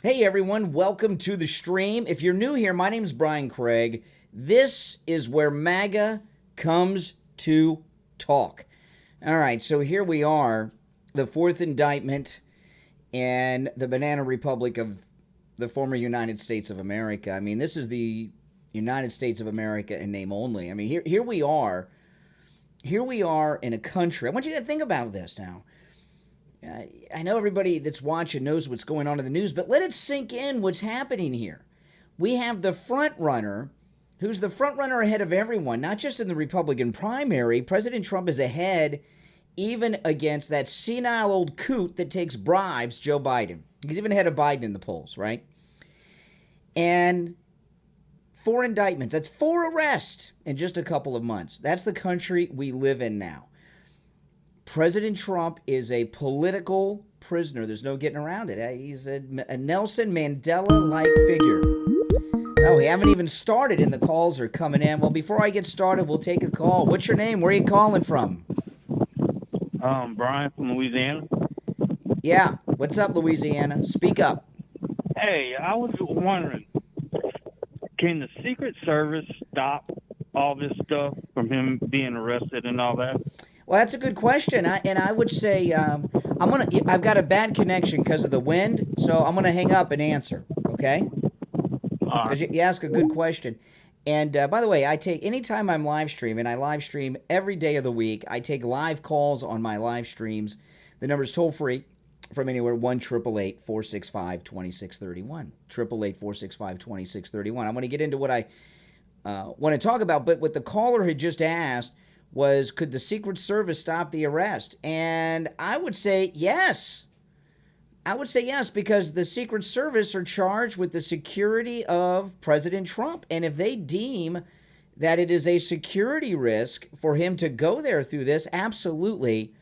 Hey everyone, welcome to the stream. If you're new here, my name's Brian Craig. This is where MAGA comes to talk. All right, so here we are, the fourth indictment in the Banana Republic of the former United States of America. I mean, this is the United States of America in name only. I mean, here we are. Here we are in a country. I want you to think about this now. I know everybody that's watching knows what's going on in the news, but let it sink in what's happening here. We have the front runner, who's the front runner ahead of everyone, not just in the Republican primary. President Trump is ahead even against that senile old coot that takes bribes, Joe Biden. He's even ahead of Biden in the polls, right? And 4 indictments. That's 4 arrests in just a couple of months. That's the country we live in now. President Trump is a political prisoner. There's no getting around it. He's a Nelson Mandela-like figure. Oh, we haven't even started and the calls are coming in. Well, before I get started, we'll take a call. What's your name? Where are you calling from? Brian from Louisiana. Yeah. What's up, Louisiana? Speak up. Hey, I was wondering, can the Secret Service stop all this stuff from him being arrested and all that? Well, that's a good question, and I would say I've got a bad connection because of the wind, so I'm gonna hang up and answer. Okay? Because you ask a good question. And by the way, anytime I'm live streaming, I live stream every day of the week. I take live calls on my live streams. The number's toll free from anywhere, 1-888-465-2631. 888-465-2631. I'm going to get into what I want to talk about, but what the caller had just asked was, could the Secret Service stop the arrest? And I would say yes. I would say yes, because the Secret Service are charged with the security of President Trump. And if they deem that it is a security risk for him to go there through this, absolutely,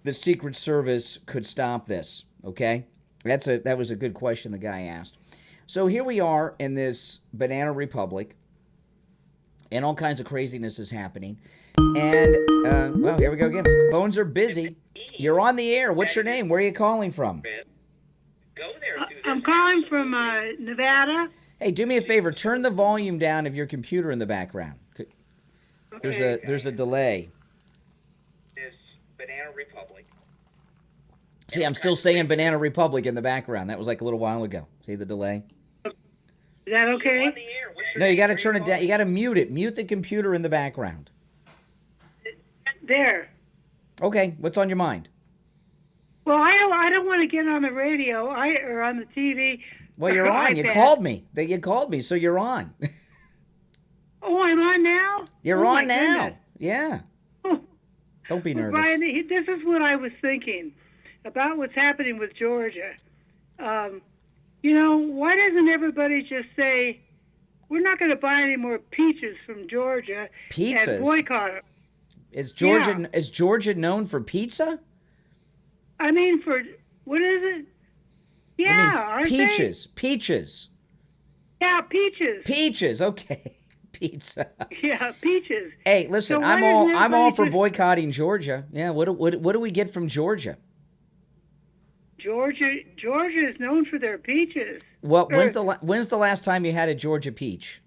the Secret Service could stop this, okay? That was a good question the guy asked. So here we are in this Banana Republic, and all kinds of craziness is happening. And, well, here we go again. Phones are busy. You're on the air. What's your name? Where are you calling from? I'm calling from Nevada. Hey, do me a favor. Turn the volume down of your computer in the background. There's a delay. This Banana Republic. See, I'm still saying Banana Republic in the background. That was like a little while ago. See the delay? Is that okay? No, you got to turn it down. You got to mute it. Mute the computer in the background. There. Okay, what's on your mind? Well, I don't want to get on the radio or on the TV. Well, you're on. You called me. You called me, so you're on. Oh, I'm on now? You're on now. Goodness. Yeah. Oh. Don't be nervous. Brian, this is what I was thinking about what's happening with Georgia. Why doesn't everybody just say, we're not going to buy any more peaches from Georgia Pizzas? And boycott them? Is Georgia known for pizza? I mean, what is it? Yeah, peaches. They? Peaches. Yeah, peaches. Peaches. Okay, pizza. Yeah, peaches. Hey, listen, So I'm all for boycotting Georgia. Yeah, what do we get from Georgia? Georgia is known for their peaches. Well, when's the last time you had a Georgia peach?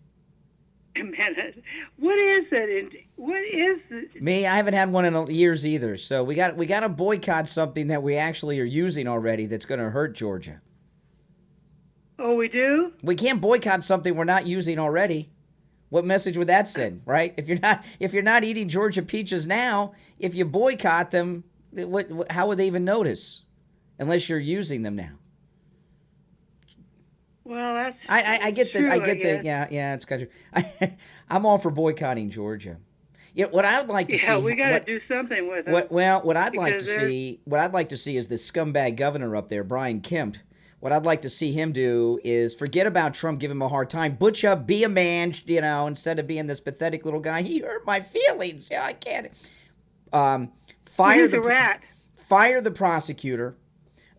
What is it? What is it? Me, I haven't had one in years either. So we got to boycott something that we actually are using already that's going to hurt Georgia. Oh, we do? We can't boycott something we're not using already. What message would that send, right? If you're not eating Georgia peaches now, if you boycott them, how would they even notice? Unless you're using them now. Well, that's I get true, it's kind of I'm all for boycotting Georgia. Yeah, what I'd like to see. Yeah, we got to do something with it. What I'd like to see is this scumbag governor up there, Brian Kemp. What I'd like to see him do is forget about Trump, give him a hard time, butch up, be a man, instead of being this pathetic little guy. He hurt my feelings. Yeah, I can't. Fire the prosecutor.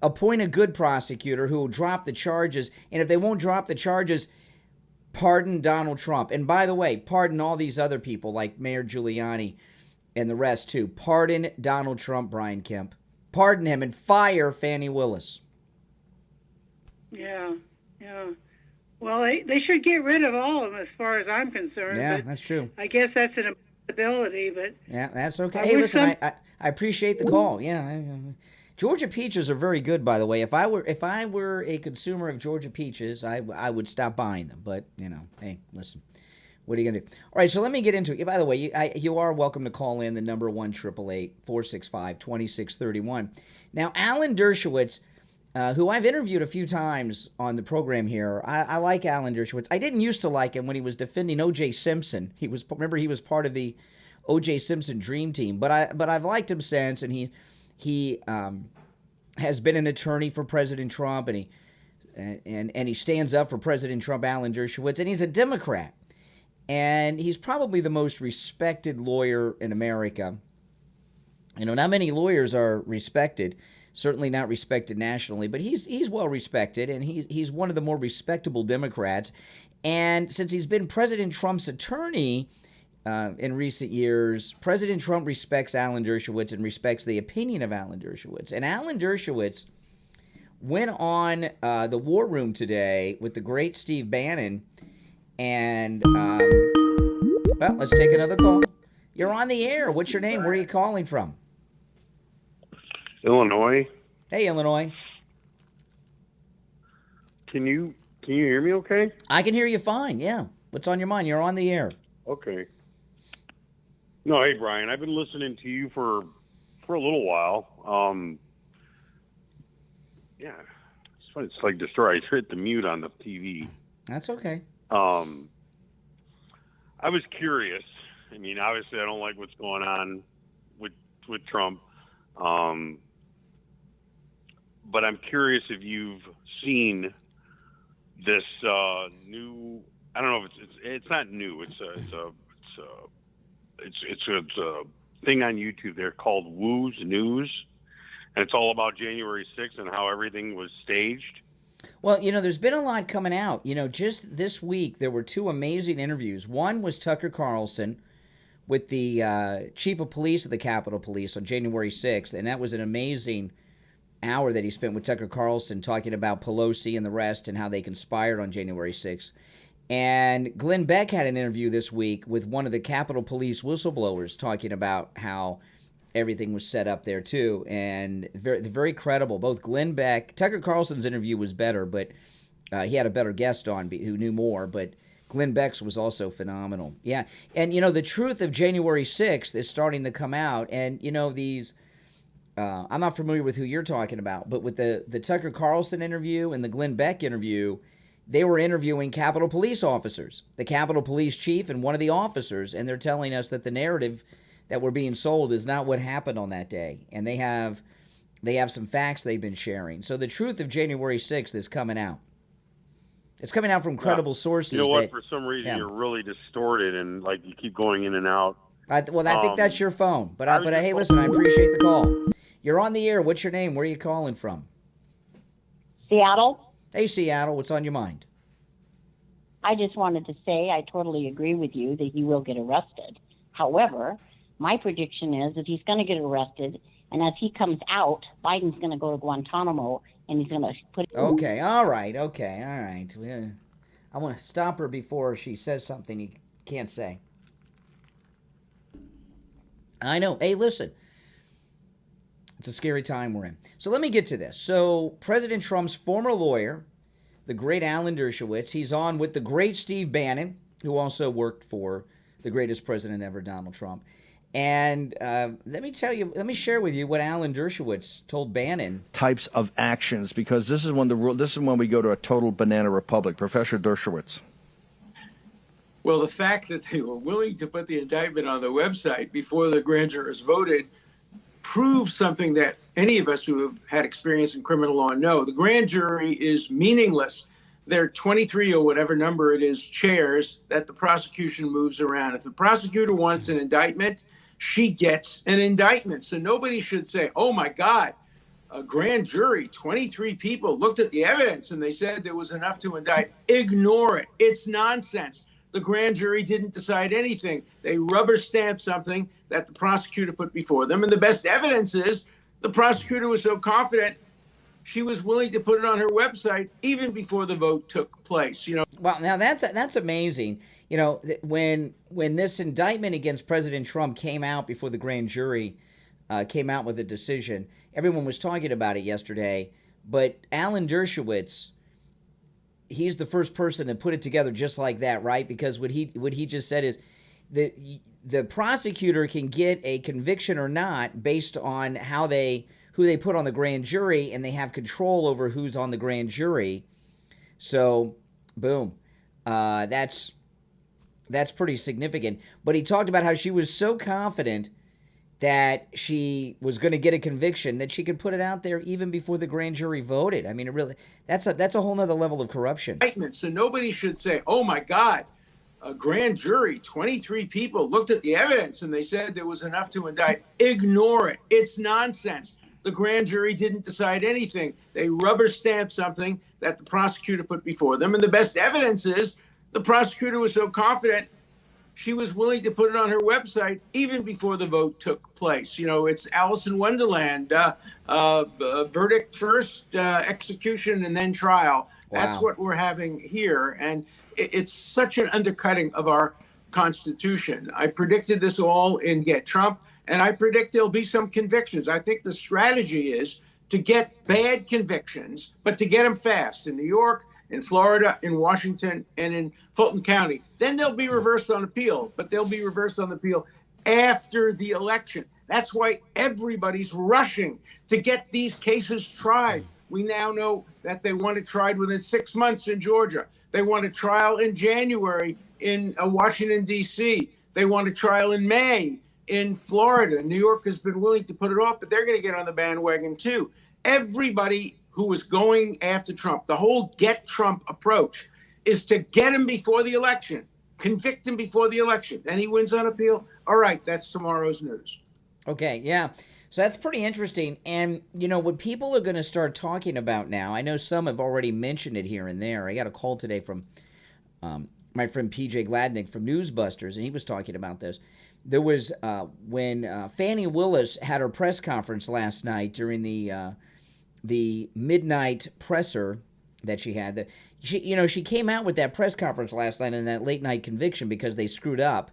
Appoint a good prosecutor who will drop the charges, and if they won't drop the charges, pardon Donald Trump. And by the way, pardon all these other people like Mayor Giuliani and the rest too. Pardon Donald Trump, Brian Kemp. Pardon him and fire Fani Willis. Yeah, yeah. Well, they should get rid of all of them as far as I'm concerned. Yeah, but that's true. I guess that's an impossibility, but... Yeah, that's okay. I Hey, wish listen, I appreciate the call. Yeah, Georgia peaches are very good, by the way. If I were a consumer of Georgia peaches, I would stop buying them. But hey, listen, what are you gonna do? All right, so let me get into it. By the way, you are welcome to call in the number 1-888-465-2631. Now, Alan Dershowitz, who I've interviewed a few times on the program here, I like Alan Dershowitz. I didn't used to like him when he was defending O.J. Simpson. He was part of the O.J. Simpson Dream Team, but I've liked him since, and he has been an attorney for President Trump, and he stands up for President Trump, Alan Dershowitz, and he's a Democrat, and he's probably the most respected lawyer in America. Not many lawyers are respected, certainly not respected nationally, but he's well respected, and he's one of the more respectable Democrats. And since he's been President Trump's attorney in recent years, President Trump respects Alan Dershowitz and respects the opinion of Alan Dershowitz. And Alan Dershowitz went on the War Room today with the great Steve Bannon. And, well, let's take another call. You're on the air. What's your name? Where are you calling from? Illinois. Hey, Illinois. Can you hear me okay? I can hear you fine, yeah. What's on your mind? You're on the air. Okay. No, hey, Brian, I've been listening to you for a little while. Yeah, it's funny. It's like destroy. I hit the mute on the TV. That's okay. I was curious. I mean, obviously, I don't like what's going on with Trump. But I'm curious if you've seen this new. I don't know if it's not new. It's a thing on YouTube there called Woo's News, and it's all about January 6th and how everything was staged. Well, there's been a lot coming out. Just this week there were two amazing interviews. One was Tucker Carlson with the chief of police of the Capitol Police on January 6th, and that was an amazing hour that he spent with Tucker Carlson talking about Pelosi and the rest and how they conspired on January 6th. And Glenn Beck had an interview this week with one of the Capitol Police whistleblowers talking about how everything was set up there too, and very credible. Both Glenn Beck, Tucker Carlson's interview was better, but he had a better guest on who knew more, but Glenn Beck's was also phenomenal. Yeah, and the truth of January 6th is starting to come out, and these, I'm not familiar with who you're talking about, but with the Tucker Carlson interview and the Glenn Beck interview, they were interviewing Capitol Police officers, the Capitol Police chief and one of the officers, and they're telling us that the narrative that we're being sold is not what happened on that day, and they have some facts they've been sharing. So the truth of January 6th is coming out. It's coming out from credible sources. You know what? For some reason, you're really distorted, and you keep going in and out. I think that's your phone. But hey, listen, I appreciate the call. You're on the air. What's your name? Where are you calling from? Seattle. Hey, Seattle. What's on your mind? I just wanted to say I totally agree with you that he will get arrested. However, my prediction is that he's going to get arrested, and as he comes out, Biden's going to go to Guantanamo, and he's going to put... Okay, all right. I want to stop her before she says something he can't say. I know. Hey, listen. It's a scary time we're in. So let me get to this. So President Trump's former lawyer, the great Alan Dershowitz, he's on with the great Steve Bannon, who also worked for the greatest president ever, Donald Trump. And let me share with you what Alan Dershowitz told Bannon. Types of actions, because this is when we go to a total banana republic. Professor Dershowitz. Well, the fact that they were willing to put the indictment on the website before the grand jurors voted proves something that any of us who have had experience in criminal law know. The grand jury is meaningless. There are 23 or whatever number it is chairs that the prosecution moves around. If the prosecutor wants an indictment, she gets an indictment. So nobody should say, oh, my God, a grand jury, 23 people looked at the evidence and they said there was enough to indict. Ignore it. It's nonsense. The grand jury didn't decide anything. They rubber stamped something that the prosecutor put before them. And the best evidence is the prosecutor was so confident she was willing to put it on her website even before the vote took place. Well, now that's amazing. When this indictment against President Trump came out before the grand jury came out with a decision, everyone was talking about it yesterday. But Alan Dershowitz, he's the first person to put it together just like that, right? Because what he just said is the prosecutor can get a conviction or not based on who they put on the grand jury, and they have control over who's on the grand jury. So, boom, that's pretty significant. But he talked about how she was so confident that she was going to get a conviction that she could put it out there even before the grand jury voted. I mean, that's a whole nother level of corruption. So nobody should say, "Oh my God, a grand jury, 23 people looked at the evidence and they said there was enough to indict." Ignore it. It's nonsense. The grand jury didn't decide anything. They rubber stamped something that the prosecutor put before them. And the best evidence is the prosecutor was so confident she was willing to put it on her website even before the vote took place. It's Alice in Wonderland, verdict first, execution, and then trial. Wow. That's what we're having here. And it's such an undercutting of our Constitution. I predicted this all in Get Trump, and I predict there'll be some convictions. I think the strategy is to get bad convictions, but to get them fast in New York, in Florida, in Washington, and in Fulton County. Then they'll be reversed on appeal, but they'll be reversed on appeal after the election. That's why everybody's rushing to get these cases tried. We now know that they want it tried within 6 months in Georgia. They want a trial in January in Washington, D.C. They want a trial in May in Florida. New York has been willing to put it off, but they're going to get on the bandwagon too. Everybody who is going after Trump, the whole Get Trump approach is to get him before the election, convict him before the election, and he wins on appeal. All right, that's tomorrow's news. Okay, yeah. So that's pretty interesting. And, what people are going to start talking about now, I know some have already mentioned it here and there. I got a call today from my friend PJ Gladnick from Newsbusters, and he was talking about this. There was, when Fani Willis had her press conference last night during the midnight presser that she had, she came out with that press conference last night and that late night conviction because they screwed up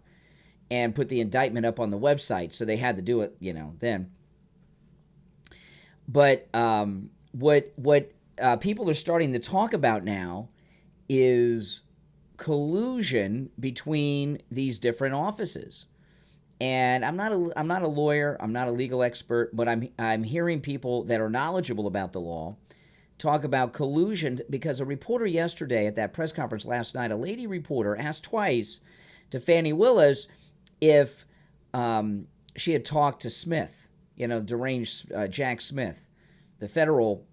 and put the indictment up on the website, so they had to do it, then. But what people are starting to talk about now is collusion between these different offices. And I'm not a lawyer, I'm not a legal expert, but I'm hearing people that are knowledgeable about the law talk about collusion, because a reporter yesterday at that press conference last night, a lady reporter asked twice to Fani Willis if she had talked to Smith, deranged Jack Smith, the federal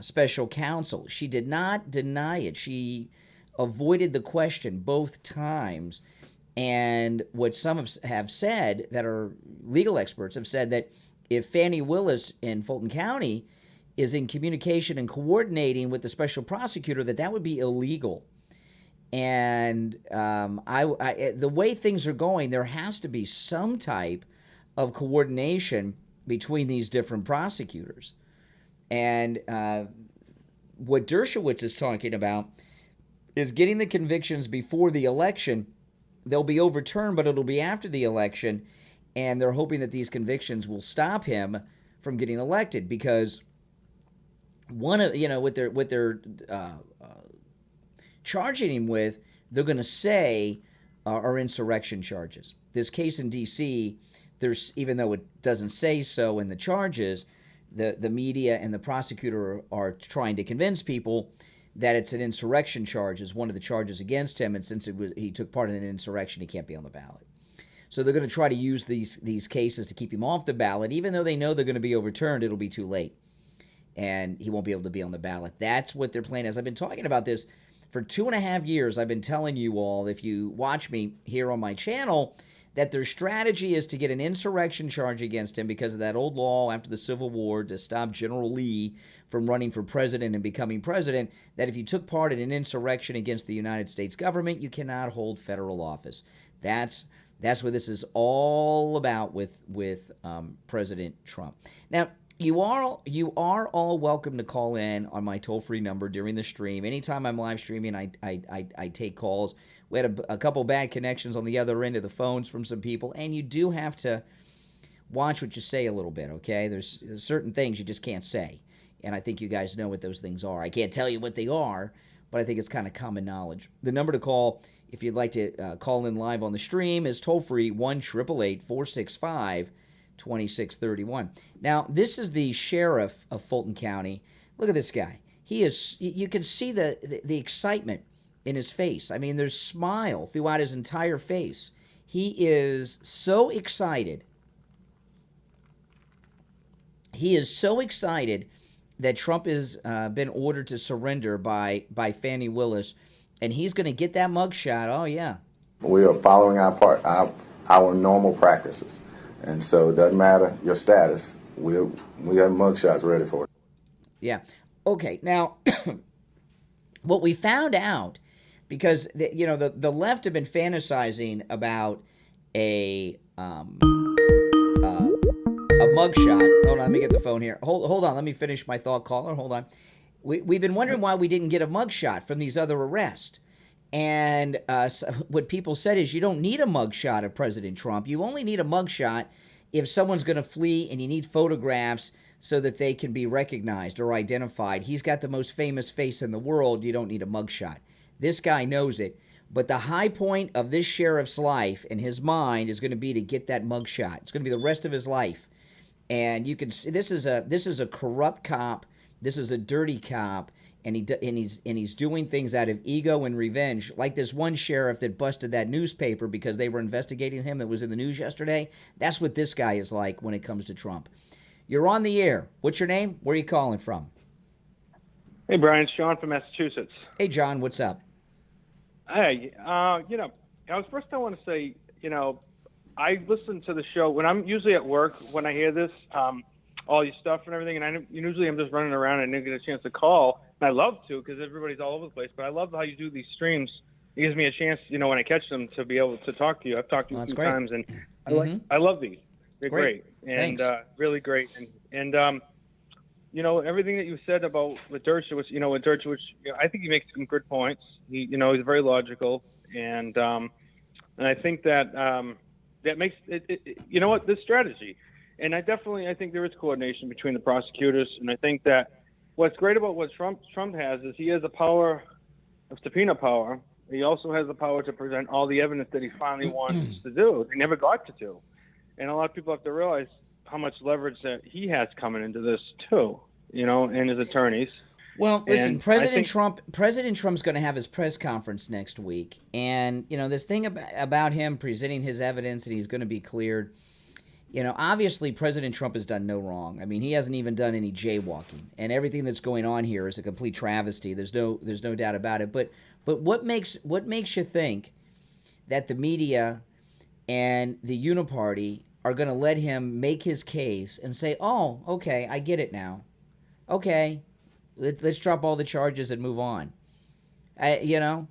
special counsel. She did not deny it. She avoided the question both times. And what some have said, that are legal experts, have said that if Fani Willis in Fulton County is in communication and coordinating with the special prosecutor, that would be illegal. And the way things are going, there has to be some type of coordination between these different prosecutors. And what Dershowitz is talking about is getting the convictions before the election. They'll be overturned, but it'll be after the election, and they're hoping that these convictions will stop him from getting elected, because one of what they're charging him with, they're going to say are insurrection charges. This case in D.C., there's, even though it doesn't say so in the charges, the media and the prosecutor are trying to convince people that it's an insurrection charge is one of the charges against him, and since he took part in an insurrection, he can't be on the ballot. So they're going to try to use these cases to keep him off the ballot. Even though they know they're going to be overturned, it'll be too late, and he won't be able to be on the ballot. That's what their plan is. I've been talking about this for 2.5 years. I've been telling you all, if you watch me here on my channel, that their strategy is to get an insurrection charge against him because of that old law after the Civil War to stop General Lee from running for president and becoming president, that if you took part in an insurrection against the United States government, you cannot hold federal office. That's what this is all about with President Trump. Now, You are all welcome to call in on my toll-free number during the stream. Anytime I'm live streaming, I take calls. We had a couple bad connections on the other end of the phones from some people, and you do have to watch what you say a little bit, okay? There's certain things you just can't say, and I think you guys know what those things are. I can't tell you what they are, but I think it's kind of common knowledge. The number to call if you'd like to call in live on the stream is toll-free 1-888-465-2631. Now, this is the sheriff of Fulton County. Look at this guy. He is. You can see the excitement in his face. I mean, there's smile throughout his entire face. He is so excited. He is so excited that Trump has been ordered to surrender by Fani Willis, and he's going to get that mugshot. Oh, yeah. We are following our normal practices. And so it doesn't matter your status. We have mugshots ready for it. Yeah. Okay. Now, what we found out, because the left have been fantasizing about a mugshot. Hold on, let me get the phone here. Hold on, let me finish my thought, caller. Hold on. We've been wondering why we didn't get a mugshot from these other arrests. And what people said is you don't need a mugshot of President Trump. You only need a mugshot if someone's going to flee and you need photographs so that they can be recognized or identified. He's got the most famous face in the world. You don't need a mugshot. This guy knows it. But the high point of this sheriff's life in his mind is going to be to get that mugshot. It's going to be the rest of his life. And you can see this is a corrupt cop. This is a dirty cop. And he's doing things out of ego and revenge, like this one sheriff that busted that newspaper because they were investigating him that was in the news yesterday. That's what this guy is like when it comes to Trump. You're on the air. What's your name? Where are you calling from? Hey, Brian. It's John from Massachusetts. Hey, John. What's up? Hey, I want to say, I listen to the show when I'm usually at work when I hear this, all your stuff and everything, and usually I'm just running around and I didn't get a chance to call. And I love to because everybody's all over the place. But I love how you do these streams. It gives me a chance, when I catch them, to be able to talk to you. I've talked to you a few times, and I love these. They're great and really great. And everything that you said about with Dershowitz, I think he makes some good points. He's very logical, and I think that that makes it. This strategy. And I think there is coordination between the prosecutors, and I think that what's great about what Trump has is he has the power of subpoena power. He also has the power to present all the evidence that he finally wants to do. He never got to do. And a lot of people have to realize how much leverage that he has coming into this too, and his attorneys. Well, listen, President Trump's going to have his press conference next week. And, this thing about him presenting his evidence and he's going to be cleared. Obviously President Trump has done no wrong. I mean, he hasn't even done any jaywalking, and everything that's going on here is a complete travesty. There's no doubt about it. But what makes you think that the media and the Uniparty are going to let him make his case and say, "Oh, okay, I get it now. Okay, let's drop all the charges and move on." Yeah.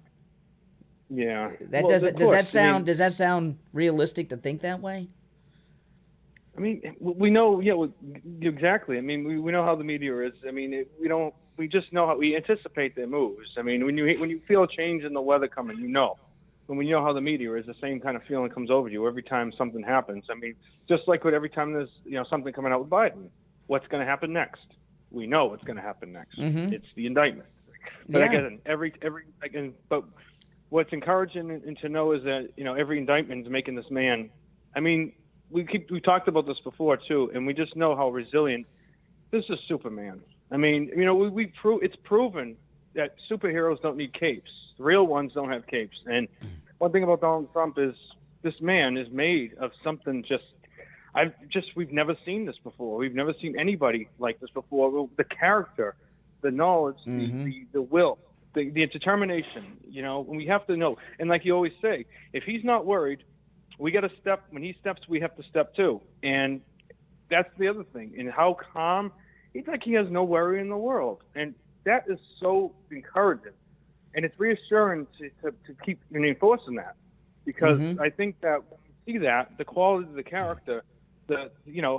Does that sound realistic to think that way? I mean, we know, exactly. I mean, we know how the media is. I mean, we just know how we anticipate their moves. I mean, when you feel a change in the weather coming, and we know how the media is, the same kind of feeling comes over you every time something happens. I mean, just like with every time there's, something coming out with Biden, what's going to happen next? We know what's going to happen next. Mm-hmm. It's the indictment. But again, but what's encouraging to know is that, every indictment is making this man, I mean, we talked about this before too, and we just know how resilient this is. Superman. I mean, it's proven that superheroes don't need capes. The real ones don't have capes. And one thing about Donald Trump is this man is made of something we've never seen this before. We've never seen anybody like this before. The character, the knowledge, the will, the determination. And we have to know. And like you always say, if he's not worried, we got to step. When he steps, we have to step too. And that's the other thing. And how calm, he's like he has no worry in the world. And that is so encouraging. And it's reassuring to keep enforcing that. Because I think that when you see that, the quality of the character,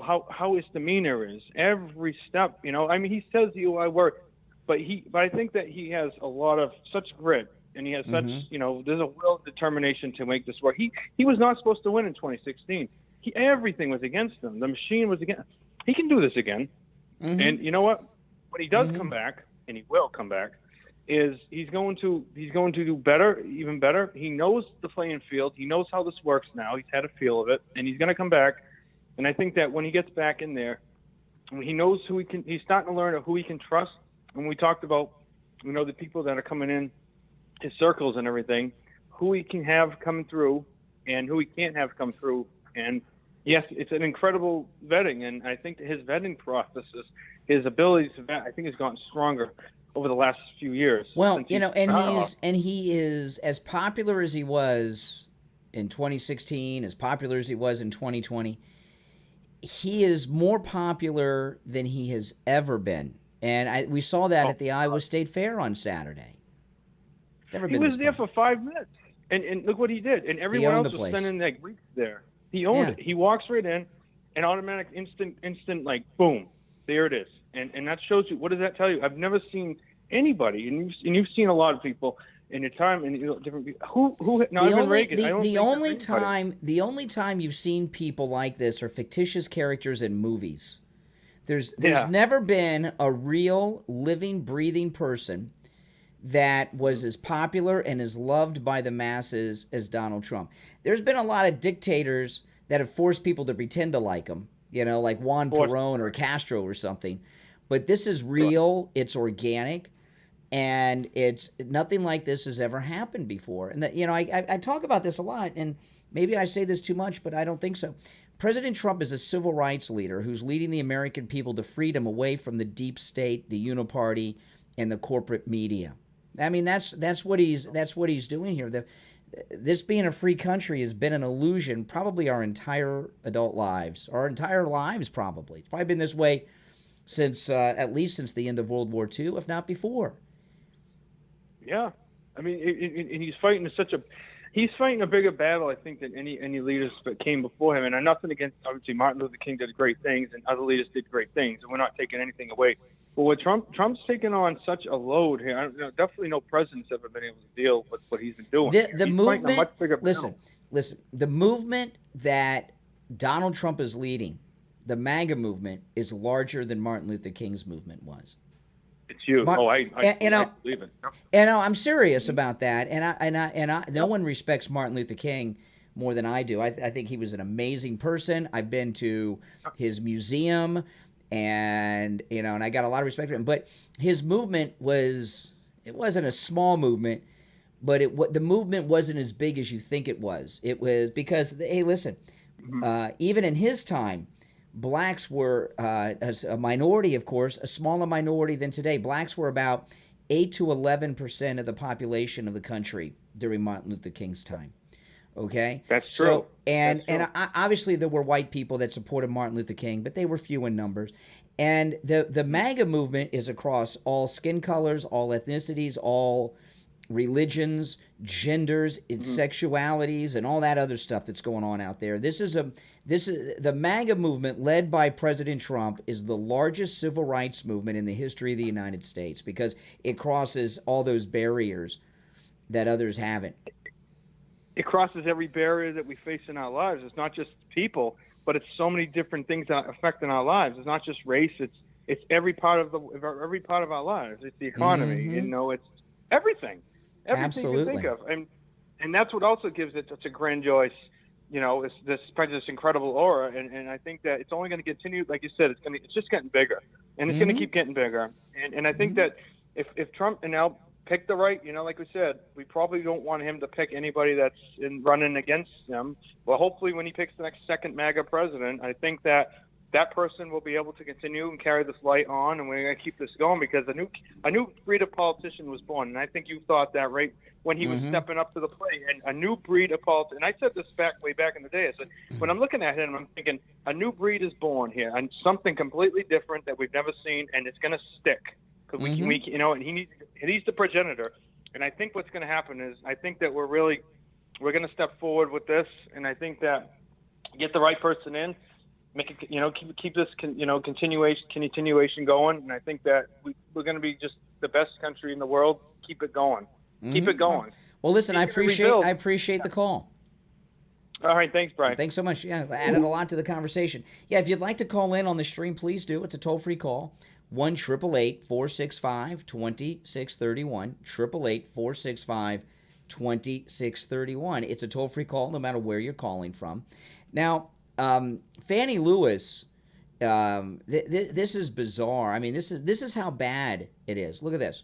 how his demeanor is, every step. I mean, he says I work, but I think that he has a lot of such grit, and he has such, there's a will determination to make this work. He was not supposed to win in 2016. Everything was against him. The machine was against. He can do this again. And you know what? When he does come back, and he will come back, is he's going to do better, even better. He knows the playing field. He knows how this works now. He's had a feel of it, and he's going to come back. And I think that when he gets back in there, he knows he's starting to learn who he can trust. When we talked about, the people that are coming in his circles and everything, who he can have coming through and who he can't have come through. And yes, it's an incredible vetting. And I think that his vetting processes, his abilities to vet, I think has gotten stronger over the last few years. Well, he is as popular as he was in 2016, as popular as he was in 2020. He is more popular than he has ever been. And we saw that at the Iowa State Fair on Saturday. He was there for 5 minutes. And look what he did. And everyone else was spending like weeks there. He owned it. He walks right in, and automatic, instant, like, boom, there it is. And that shows you, what does that tell you? I've never seen anybody, and you've seen a lot of people in your time, and different people. The only time you've seen people like this are fictitious characters in movies. There's never been a real, living, breathing person that was as popular and as loved by the masses as Donald Trump. There's been a lot of dictators that have forced people to pretend to like them, like Juan Perón or Castro or something. But this is real, it's organic, and it's nothing like this has ever happened before. And that, I talk about this a lot, and maybe I say this too much, but I don't think so. President Trump is a civil rights leader who's leading the American people to freedom away from the deep state, the uniparty, and the corporate media. I mean, that's what he's doing here. This being a free country has been an illusion probably our entire adult lives, probably. It's probably been this way since at least since the end of World War II, if not before. Yeah, I mean, and he's fighting a bigger battle, I think, than any leaders that came before him. And nothing against, obviously, Martin Luther King did great things, and other leaders did great things, and we're not taking anything away. But with Trump's taking on such a load here, definitely no president's ever been able to deal with what he's been doing. The movement, listen, the movement that Donald Trump is leading, the MAGA movement, is larger than Martin Luther King's movement was. It's huge. I believe it. I'm serious about that. And no one respects Martin Luther King more than I do. I think he was an amazing person. I've been to his museum, and I got a lot of respect for him. But his movement wasn't a small movement, but the movement wasn't as big as you think it was. It was because, hey, listen, even in his time, blacks were as a minority, of course, a smaller minority than today. Blacks were about 8 to 11% of the population of the country during Martin Luther King's time. Okay, that's true. And obviously there were white people that supported Martin Luther King, but they were few in numbers. And the MAGA movement is across all skin colors, all ethnicities, all religions, genders, sexualities, and all that other stuff that's going on out there. This is the MAGA movement, led by President Trump, is the largest civil rights movement in the history of the United States because it crosses all those barriers that others haven't. It crosses every barrier that we face in our lives. It's not just people, but it's so many different things that affect in our lives. It's not just race. It's every part of our lives. It's the economy. It's everything. Everything Absolutely. you think of, and that's what also gives it such a grandiose, this incredible aura. And I think that it's only going to continue, like you said, it's just getting bigger, and it's going to keep getting bigger. And I think that if Trump and now pick the right, like we said, we probably don't want him to pick anybody that's running against him. Well, hopefully when he picks the next second MAGA president, I think that person will be able to continue and carry this light on, and we're going to keep this going because a new breed of politician was born. And I think you thought that right when he was stepping up to the plate. And a new breed of politician. And I said this way back in the day. I said, when I'm looking at him, I'm thinking a new breed is born here, and something completely different that we've never seen, and it's going to stick. Because and he's the progenitor. And I think what's going to happen is I think that we're going to step forward with this, and I think that get the right person in. make it, keep this, continuation going. And I think that we're going to be just the best country in the world. Keep it going. Keep it going. Well, listen, I appreciate the call. All right, thanks, Brian. Thanks so much. Yeah, added a lot to the conversation. Yeah, if you'd like to call in on the stream, please do. It's a toll-free call. 1-888-465-2631. 888-465-2631. It's a toll-free call no matter where you're calling from. Now, Fani Willis, this is bizarre. I mean, this is how bad it is. Look at this.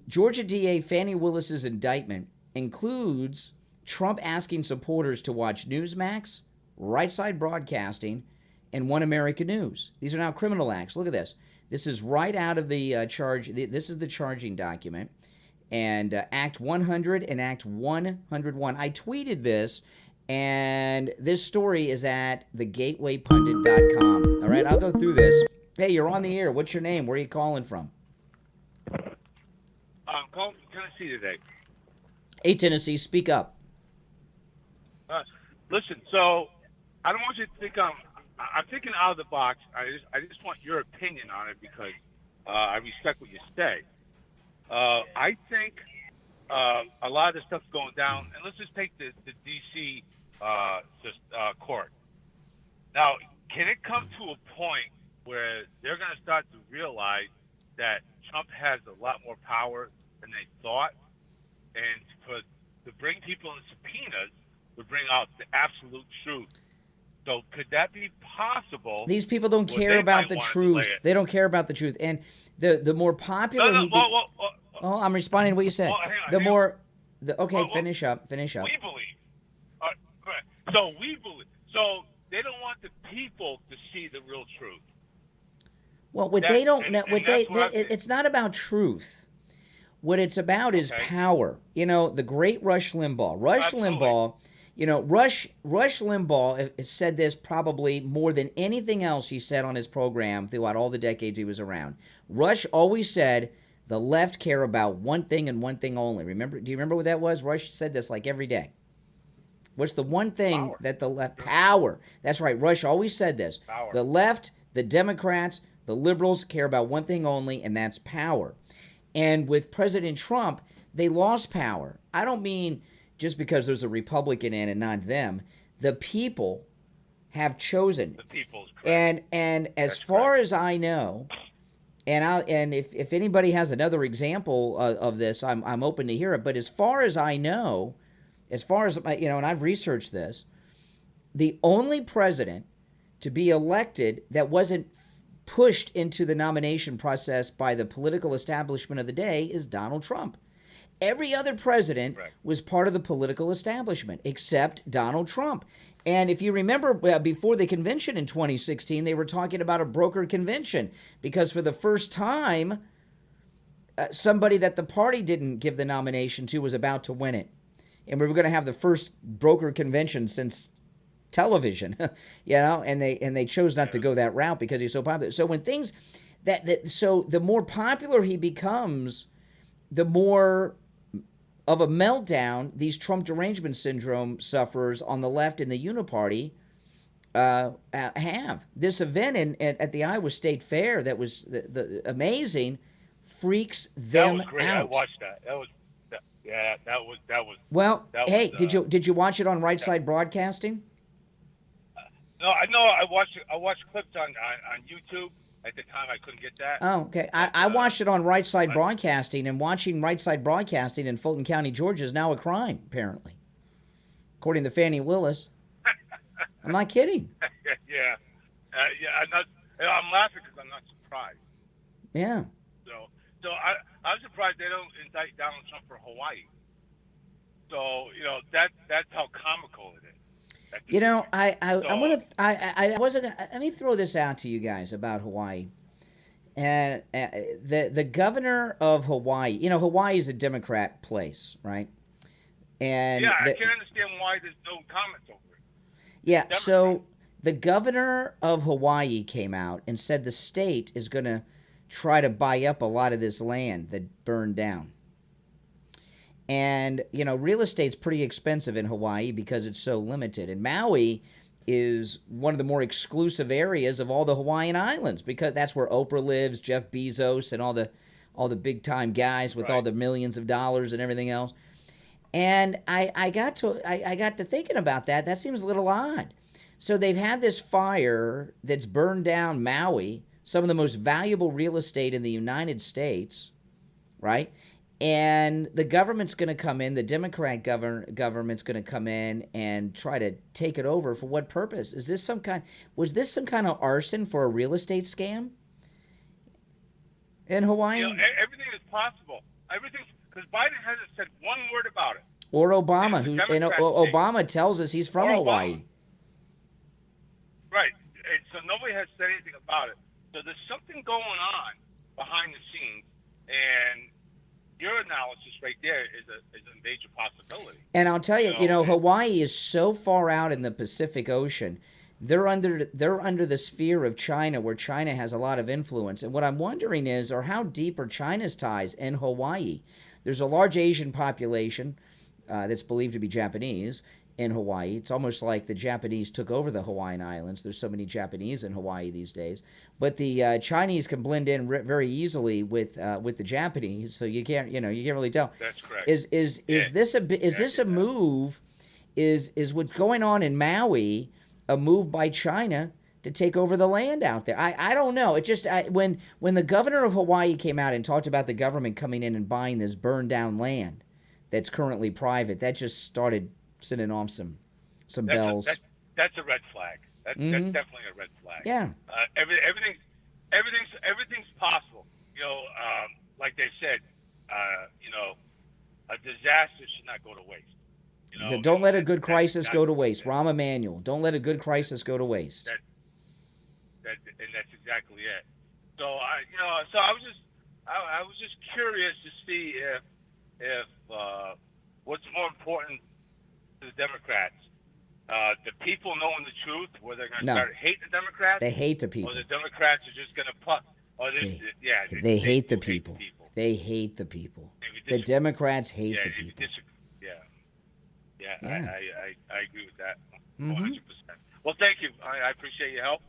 Georgia DA Fani Willis's indictment includes Trump asking supporters to watch Newsmax, Right Side Broadcasting, and One American News. These are now criminal acts. Look at this. This is right out of the charge. This is the charging document. And Act 100 and Act 101. I tweeted this, and this story is at thegatewaypundit.com. All right, I'll go through this. Hey, you're on the air. What's your name? Where are you calling from? I'm calling from Tennessee today. Hey, Tennessee, speak up. Listen, so I don't want you to think I'm thinking out of the box. I just want your opinion on it because I respect what you say. I think a lot of the stuff's going down, and let's just take the D.C. Court. Now, can it come to a point where they're going to start to realize that Trump has a lot more power than they thought, and to bring people in subpoenas would bring out the absolute truth? So could that be possible? These people don't care about the truth. They don't care about the truth. And the more popular I'm responding to what you said. Finish up. We believe. So we believe. So they don't want the people to see the real truth. Well, it's not about truth. What it's about is power. The great Rush Limbaugh. Rush Limbaugh has said this probably more than anything else he said on his program throughout all the decades he was around. Rush always said the left care about one thing and one thing only. Do you remember what that was? Rush said this like every day. What's the one thing that the left... Power. That's right. Rush always said this. Power. The left, the Democrats, the liberals care about one thing only, and that's power. And with President Trump, they lost power. I don't mean just because there's a Republican in and not them. The people have chosen. The people's correct. And as far as I know, and if anybody has another example of this, I'm open to hear it. But as far as I know, and I've researched this, the only president to be elected that wasn't pushed into the nomination process by the political establishment of the day is Donald Trump. Every other president was part of the political establishment except Donald Trump. And if you remember, before the convention in 2016, they were talking about a brokered convention because for the first time, somebody that the party didn't give the nomination to was about to win it. And we were going to have the first brokered convention since television, and they chose not to go that route because he's so popular. So when things so the more popular he becomes, the more of a meltdown these Trump derangement syndrome sufferers on the left in the Uniparty have. This event at the Iowa State Fair that was the amazing freaks them out. That was great. I watched that. That was. Well, that hey, was, did you watch it on Right Side Broadcasting? No, I know. I watched clips on YouTube. At the time, I couldn't get that. Oh, okay. I watched it on Right Side Broadcasting, and watching Right Side Broadcasting in Fulton County, Georgia, is now a crime, apparently, according to Fani Willis. I'm not kidding. Yeah. I'm laughing because I'm not surprised. Yeah. So I'm surprised they don't indict Donald Trump for Hawaii. So that's how comical it is. Let me throw this out to you guys about Hawaii. And the governor of Hawaii, Hawaii is a Democrat place, right? And I can't understand why there's no comments over it. Yeah, so the governor of Hawaii came out and said the state is going to try to buy up a lot of this land that burned down. And, real estate's pretty expensive in Hawaii because it's so limited. And Maui is one of the more exclusive areas of all the Hawaiian Islands, because that's where Oprah lives, Jeff Bezos, and all the big time guys with all the millions of dollars and everything else. And I got to thinking about that. That seems a little odd. So they've had this fire that's burned down Maui, some of the most valuable real estate in the United States, right? And the government's going to come in, the Democrat government's going to come in and try to take it over. For what purpose? Was this some kind of arson for a real estate scam in Hawaii? Everything is possible. Because Biden hasn't said one word about it. Or Obama, Obama tells us he's from Hawaii. Right. And so nobody has said anything about it. So there's something going on behind the scenes, and your analysis right there is a major possibility. And I'll tell you, Hawaii is so far out in the Pacific Ocean. They're under the sphere of China, where China has a lot of influence. And what I'm wondering is, how deep are China's ties in Hawaii? There's a large Asian population that's believed to be Japanese in Hawaii. It's almost like the Japanese took over the Hawaiian Islands. There's so many Japanese in Hawaii these days. But the Chinese can blend in very easily with the Japanese, so you can't really tell. That's correct. Is this a move? Is what's going on in Maui a move by China to take over the land out there? I don't know. It just when the governor of Hawaii came out and talked about the government coming in and buying this burned down land that's currently private, that just started sending off some bells. That's a red flag. That's definitely a red flag. Yeah. Everything's possible. Like they said, a disaster should not go to waste. Don't let a good crisis go to waste. Rahm Emanuel. Don't let a good crisis go to waste. And that's exactly it. So I was just curious to see if what's more important to the Democrats, the people knowing the truth, where they're going to start hating the Democrats. They hate the people. Or the Democrats are just going to put. They hate the people. They hate the people. The Democrats hate the people. I agree with that 100%. Well, thank you. I appreciate your help.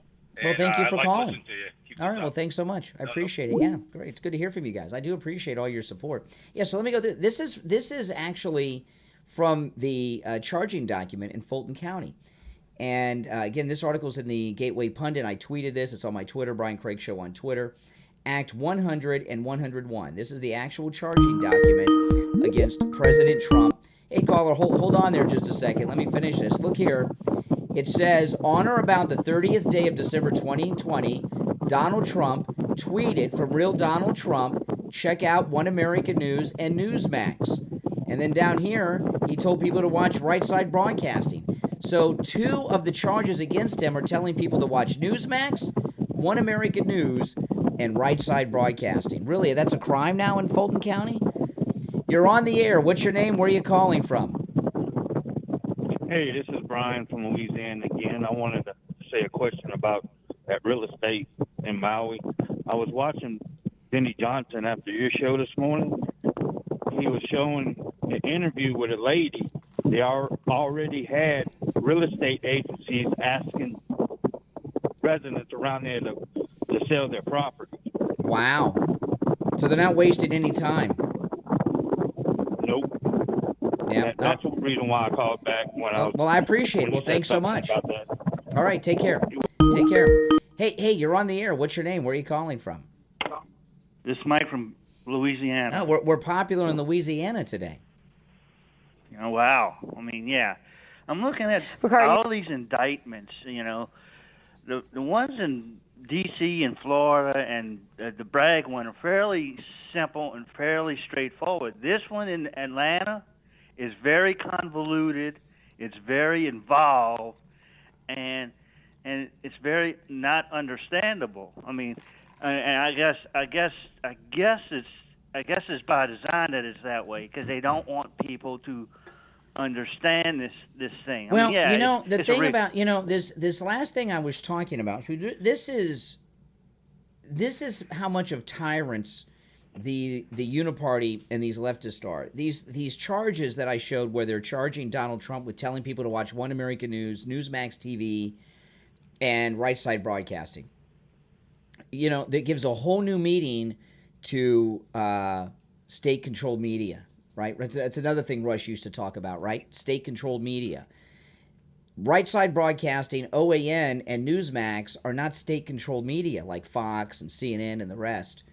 Well, thank you for calling. To you. All right. Well, thanks so much. I appreciate it. Yeah, great. It's good to hear from you guys. I do appreciate all your support. Yeah. So let me go. This is actually from the charging document in Fulton County. And again, this article's in the Gateway Pundit. I tweeted this. It's on my Twitter, Brian Craig Show on Twitter. Act 100 and 101. This is the actual charging document against President Trump. Hey, caller, hold on there just a second. Let me finish this. Look here. It says, on or about the 30th day of December 2020, Donald Trump tweeted from Real Donald Trump, check out One American News and Newsmax. And then down here, he told people to watch Right Side Broadcasting. So 2 of the charges against him are telling people to watch Newsmax, One American News, and Right Side Broadcasting. Really, that's a crime now in Fulton County? You're on the air. What's your name? Where are you calling from? Hey, this is Brian from Louisiana again. I wanted to say a question about that real estate in Maui. I was watching Benny Johnson after your show this morning. He was showing an interview with a lady. They already had real estate agencies asking residents around there to sell their property. Wow. So they're not wasting any time. Nope. Yeah. That's the reason why I called back when I was. Well, I appreciate it. Well, thanks so much. All right, take care. Take care. Hey, you're on the air. What's your name? Where are you calling from? This is Mike from Louisiana. Oh, we're popular in Louisiana today. Oh, wow. I mean, yeah. I'm looking at all these indictments, The ones in D.C. and Florida and the Bragg one are fairly simple and fairly straightforward. This one in Atlanta is very convoluted. It's very involved, and it's very not understandable. I mean, and I guess it's by design that it's that way, because they don't want people to understand this thing. Well, I mean, yeah, the thing about this last thing I was talking about. This is how much of tyrants the uniparty and these leftists are. These charges that I showed where they're charging Donald Trump with telling people to watch One American News, Newsmax TV, and Right Side Broadcasting. You know, that gives a whole new meaning to state-controlled media, right? That's another thing Rush used to talk about, right? State-controlled media. Right Side Broadcasting, OAN, and Newsmax are not state-controlled media like Fox and CNN and the rest.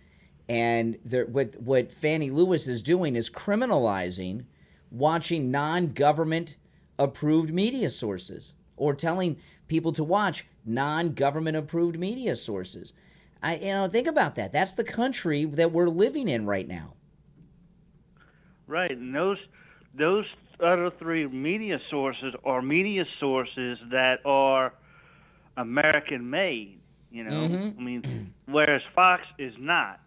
And what Fani Willis is doing is criminalizing watching non-government approved media sources, or telling people to watch non-government approved media sources. Think about that. That's the country that we're living in right now. Right, and those other three media sources are media sources that are American-made. You know, I mean, whereas Fox is not.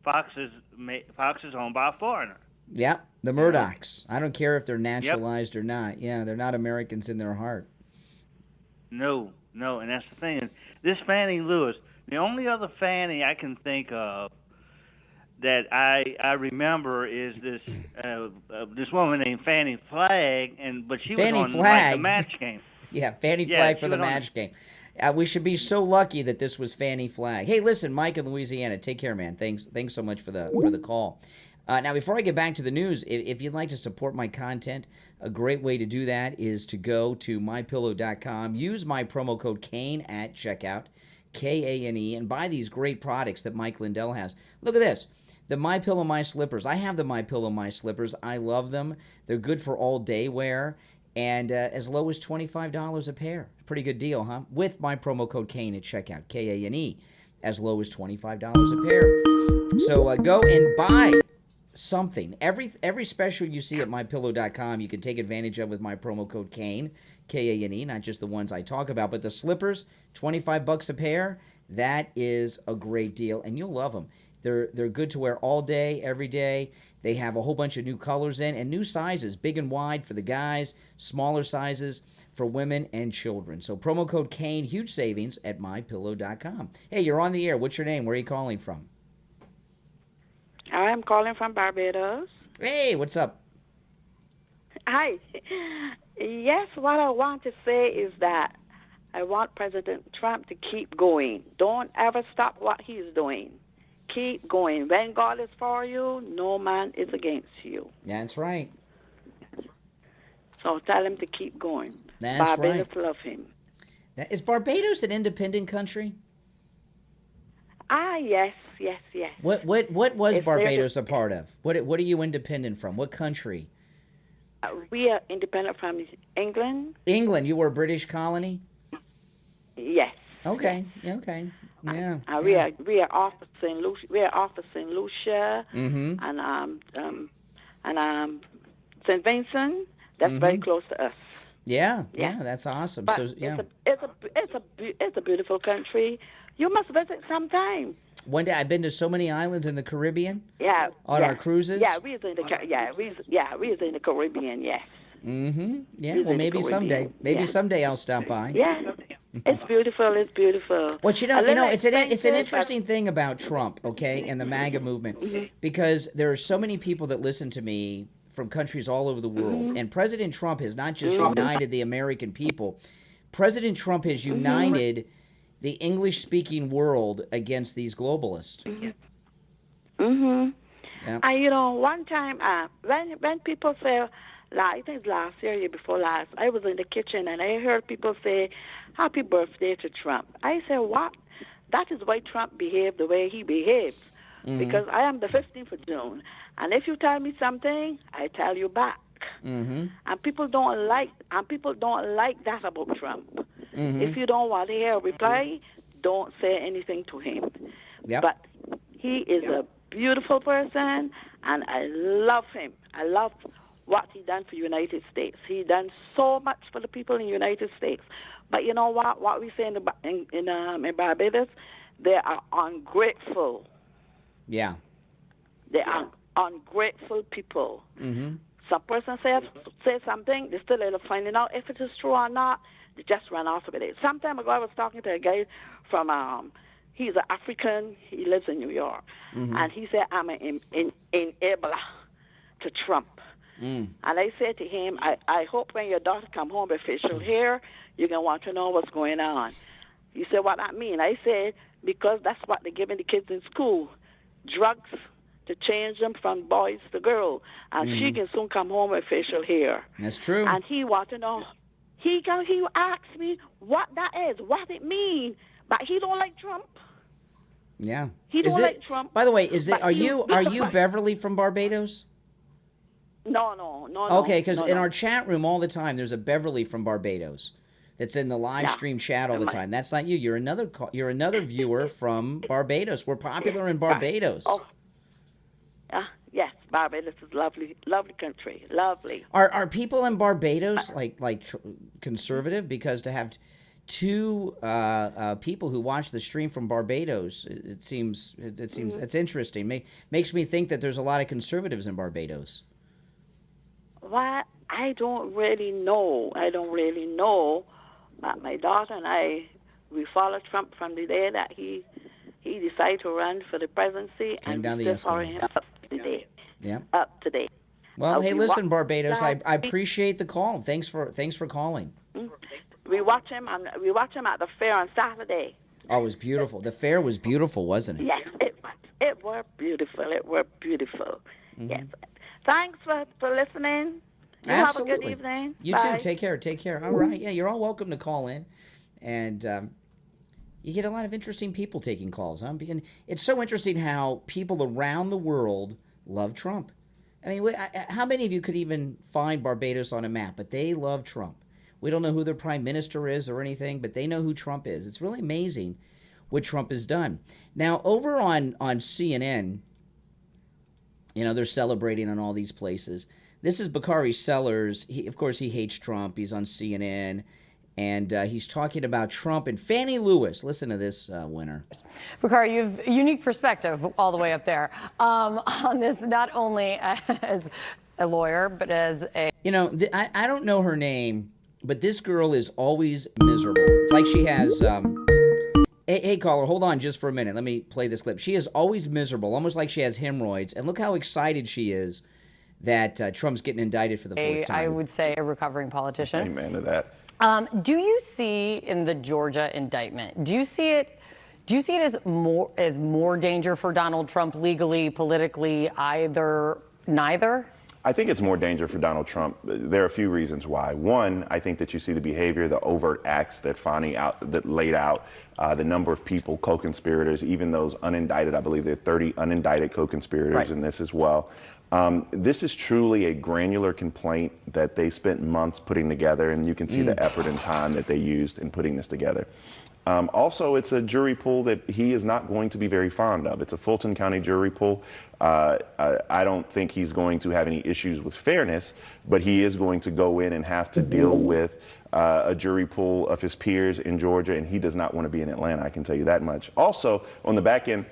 Fox is owned by a foreigner. Yeah, the Murdochs. I don't care if they're naturalized or not. Yeah, they're not Americans in their heart. No, and that's the thing. This Fani Willis, the only other Fanny I can think of that I remember is this woman named Fanny Flagg, but she Fanny was on Flagg. the match game. Yeah, Fanny Flagg for the match game. We should be so lucky that this was Fanny Flagg. Hey, listen, Mike in Louisiana, take care, man. Thanks so much for the call. Now, before I get back to the news, if you'd like to support my content, a great way to do that is to go to mypillow.com, use my promo code Kane at checkout, Kane, and buy these great products that Mike Lindell has. Look at this. The My Pillow My Slippers. I have the My Pillow My Slippers. I love them. They're good for all day wear, and as low as $25 a pair. Pretty good deal, huh? With my promo code Kane at checkout, Kane, as low as $25 a pair. So go and buy something. Every special you see at mypillow.com, you can take advantage of with my promo code Kane, Kane, not just the ones I talk about, but the slippers, $25 a pair. That is a great deal, and you'll love them. They're good to wear all day, every day. They have a whole bunch of new colors in and new sizes, big and wide for the guys, smaller sizes for women and children. So promo code Kane, huge savings at mypillow.com. Hey, you're on the air. What's your name? Where are you calling from? I'm calling from Barbados. Hey, what's up? Hi. Yes, what I want to say is that I want President Trump to keep going. Don't ever stop what he's doing. Keep going. When God is for you, no man is against you. That's right. So tell him to keep going. That's Barbados right. love him. Is Barbados an independent country? Yes. What was Barbados a part of? What are you independent from? What country? We are independent from England. England. You were a British colony? Yes. Okay. Okay. Yeah. We are off of St. Lucia. We are off of St. Lucia and St. Vincent. That's very close to us. Yeah. That's awesome. But so yeah, it's a beautiful country. You must visit sometime. One day, I've been to so many islands in the Caribbean. Yeah. On our cruises. Yeah, we was in the Caribbean. Yes. Yeah. Well, maybe someday. Maybe someday I'll stop by. Yeah. It's beautiful. It's beautiful. Well, it's an interesting thing about Trump, okay, and the MAGA movement, because there are so many people that listen to me from countries all over the world, and President Trump has not just united the American people. President Trump has united the English-speaking world against these globalists. Yeah. One time, when people say, I think last year before last, I was in the kitchen and I heard people say, "Happy birthday to Trump." I said, "What? That is why Trump behaved the way he behaves. Because I am the 15th of June, and if you tell me something, I tell you back." And people don't like that about Trump. If you don't want to hear a reply, don't say anything to him. Yep. But he is a beautiful person, and I love him. I love what he done for the United States. He done so much for the people in the United States. But you know what? What we say in Barbados, they are ungrateful. Yeah. They are ungrateful people. Some person say something, they still end up finding out if it is true or not. They just run off with it. Some time ago, I was talking to a guy from he's an African. He lives in New York, and he said, "I'm an enabler to Trump." And I said to him, I hope when your daughter come home with facial hair, you're going to want to know what's going on. He said, what that mean? I said, because that's what they're giving the kids in school, drugs to change them from boys to girls. And she can soon come home with facial hair. That's true. And he want to know, he asked me what that is, what it mean, but he don't like Trump. Yeah. He don't like Trump. By the way, are you Beverly from Barbados? No. Okay, because in our chat room all the time, there's a Beverly from Barbados that's in the live stream chat all the time. That's not you. You're another viewer from Barbados. We're popular in Barbados. Oh. Yes, Barbados is lovely country, lovely. Are people in Barbados like conservative? Because to have two people who watch the stream from Barbados, it seems it's interesting. Makes me think that there's a lot of conservatives in Barbados. Well, I don't really know. But my daughter and we followed Trump from the day that he decided to run for the presidency, and we still following him up to date. Yeah. Up to date. Well, hey, listen, Barbados, I appreciate the call. Thanks for calling. We watch him at the fair on Saturday. Oh, it was beautiful. The fair was beautiful, wasn't it? Yes, it was. It were beautiful. Yes. Thanks for listening. You Absolutely. have a good evening. You Bye. too. Take care. All right. Yeah, you're all welcome to call in. And you get a lot of interesting people taking calls. It's so interesting how people around the world love Trump. I mean, how many of you could even find Barbados on a map? But they love Trump. We don't know who their prime minister is or anything, but they know who Trump is. It's really amazing what Trump has done. Now, over on CNN, they're celebrating on all these places. This is Bakari Sellers. Of course, he hates Trump. He's on CNN, and he's talking about Trump and Fani Willis. Listen to this, winner. Bakari, you have a unique perspective all the way up there on this, not only as a lawyer, but as a... I don't know her name, but this girl is always miserable. It's like she has... Hey, caller, hold on just for a minute. Let me play this clip. She is always miserable, almost like she has hemorrhoids. And look how excited she is that Trump's getting indicted for the fourth time. I would say a recovering politician. Amen to that. Do you see in the Georgia indictment, do you see it as more danger for Donald Trump legally, politically, neither? I think it's more danger for Donald Trump. There are a few reasons why. One, I think that you see the behavior, the overt acts that Fani laid out, the number of people, co-conspirators, even those unindicted. I believe there are 30 unindicted co-conspirators in this as well. This is truly a granular complaint that they spent months putting together, and you can see the effort and time that they used in putting this together. Also, it's a jury pool that he is not going to be very fond of. It's a Fulton County jury pool. I don't think he's going to have any issues with fairness, but he is going to go in and have to deal with a jury pool of his peers in Georgia, and he does not want to be in Atlanta, I can tell you that much. Also, on the back end,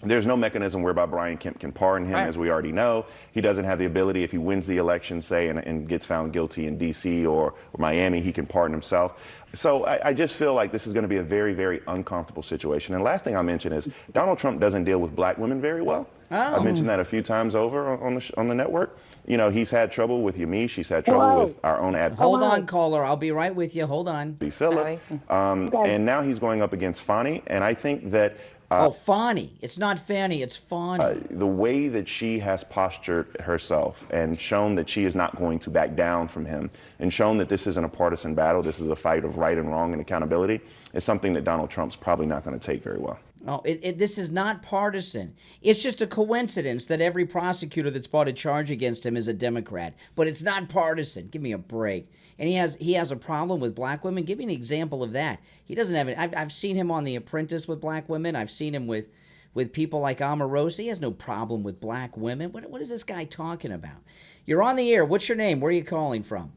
there's no mechanism whereby Brian Kemp can pardon him, as we already know. He doesn't have the ability, if he wins the election, say, and gets found guilty in D.C. or Miami, he can pardon himself. So I just feel like this is going to be a very, very uncomfortable situation. And last thing I'll mention is Donald Trump doesn't deal with black women very well. I've mentioned that a few times over on the network. He's had trouble with Yamiche. He's had trouble with our own advocate. Hold on, caller. I'll be right with you. Hold on. Philip. And now he's going up against Fani. And I think that Fani. It's not Fanny, it's Fani. The way that she has postured herself and shown that she is not going to back down from him and shown that this isn't a partisan battle, this is a fight of right and wrong and accountability, is something that Donald Trump's probably not going to take very well. No, this is not partisan. It's just a coincidence that every prosecutor that's brought a charge against him is a Democrat. But it's not partisan. Give me a break. And he has a problem with black women. Give me an example of that. He doesn't have it. I've seen him on The Apprentice with black women. I've seen him with people like Omarosa. He has no problem with black women. What is this guy talking about? You're on the air. What's your name? Where are you calling from?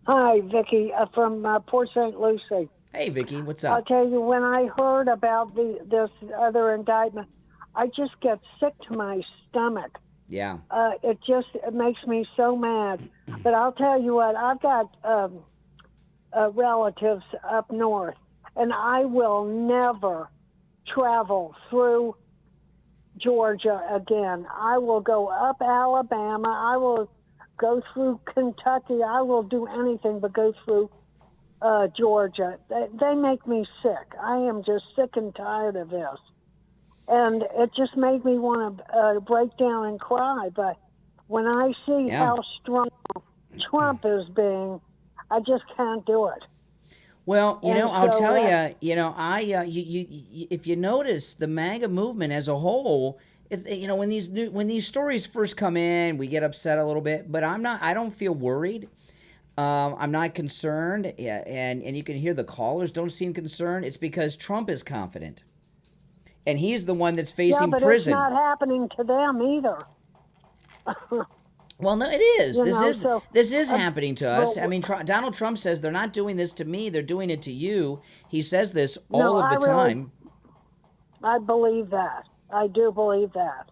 Hi, Vicki, from Port St. Lucie. Hey, Vicki, what's up? I'll tell you, when I heard about this other indictment, I just get sick to my stomach. Yeah. It makes me so mad. But I'll tell you what, I've got relatives up north, and I will never travel through Georgia again. I will go up Alabama. I will go through Kentucky. I will do anything but go through Georgia. They make me sick. I am just sick and tired of this. And it just made me want to break down and cry. But when I see how strong Trump is being, I just can't do it. Well, I'll tell you, if you notice the MAGA movement as a whole, it's, when these stories first come in, we get upset a little bit, but I don't feel worried. I'm not concerned, and you can hear the callers don't seem concerned. It's because Trump is confident, and he's the one that's facing prison. It's not happening to them either. Well, no, it is. This is happening to us. I mean, Donald Trump says they're not doing this to me; they're doing it to you. He says this all of the time. I believe that. I do believe that,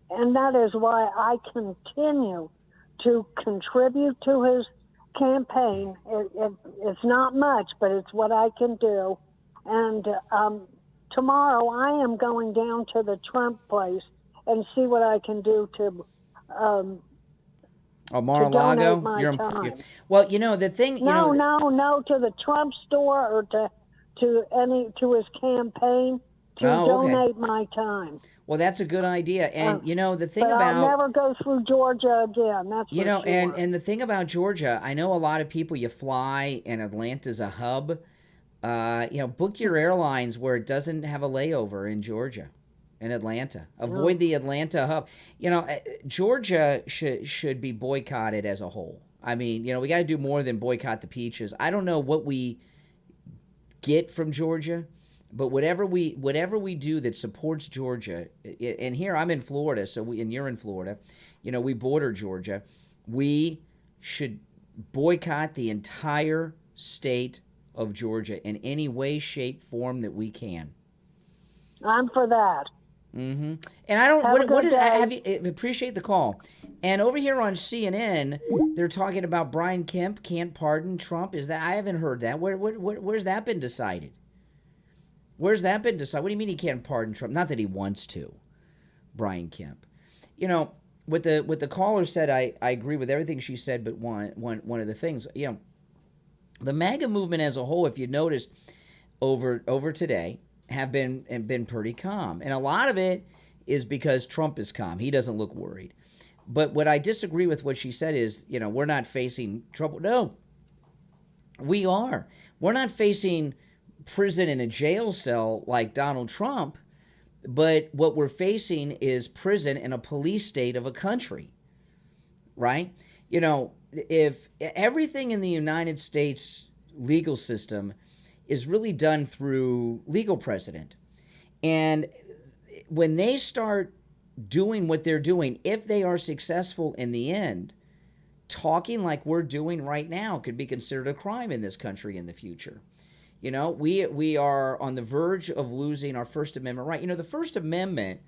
and that is why I continue to contribute to his campaign. It's not much, but it's what I can do. And tomorrow I am going down to the Trump place and see what I can do to Mar-a-Lago. Well, the thing. No, to the Trump store or to his campaign to donate my time. Well, that's a good idea, and the thing about I'll never go through Georgia again. That's for sure. and the thing about Georgia, I know a lot of people. You fly, and Atlanta's a hub. Book your airlines where it doesn't have a layover in Georgia, in Atlanta. Avoid the Atlanta hub. Georgia should be boycotted as a whole. I mean, we got to do more than boycott the peaches. I don't know what we get from Georgia. But whatever we do that supports Georgia, and here I'm in Florida, and you're in Florida, we border Georgia, we should boycott the entire state of Georgia in any way, shape, form that we can. I'm for that. Mm-hmm. And I don't. Appreciate the call. And over here on CNN, they're talking about Brian Kemp can't pardon Trump. I haven't heard that. Where's that been decided? Where's that been decided? What do you mean he can't pardon Trump? Not that he wants to, Brian Kemp. What the caller said, I agree with everything she said, but one of the things, the MAGA movement as a whole, if you noticed, over today, have been pretty calm. And a lot of it is because Trump is calm. He doesn't look worried. But what I disagree with what she said is, we're not facing trouble. No, we are. We're not facing prison in a jail cell like Donald Trump, but what we're facing is prison in a police state of a country, right? If everything in the United States legal system is really done through legal precedent, and when they start doing what they're doing, if they are successful in the end, talking like we're doing right now could be considered a crime in this country in the future. We are on the verge of losing our First Amendment right. The First Amendment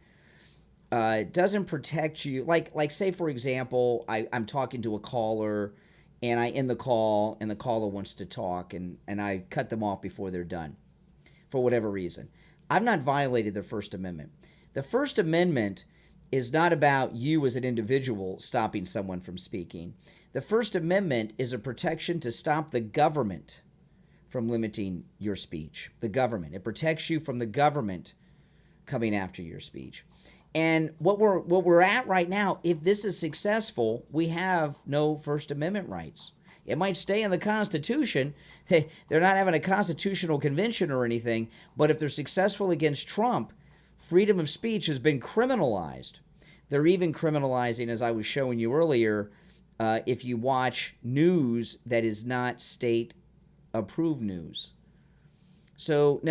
doesn't protect you. Like say, for example, I'm talking to a caller, and I end the call, and the caller wants to talk, and I cut them off before they're done for whatever reason. I've not violated the First Amendment. The First Amendment is not about you as an individual stopping someone from speaking. The First Amendment is a protection to stop the government from limiting your speech. The government. It protects you from the government coming after your speech. And what we're at right now, if this is successful, we have no First Amendment rights. It might stay in the Constitution. They're not having a constitutional convention or anything, but if they're successful against Trump, freedom of speech has been criminalized. They're even criminalizing, as I was showing you earlier, if you watch news that is not state-approved news. So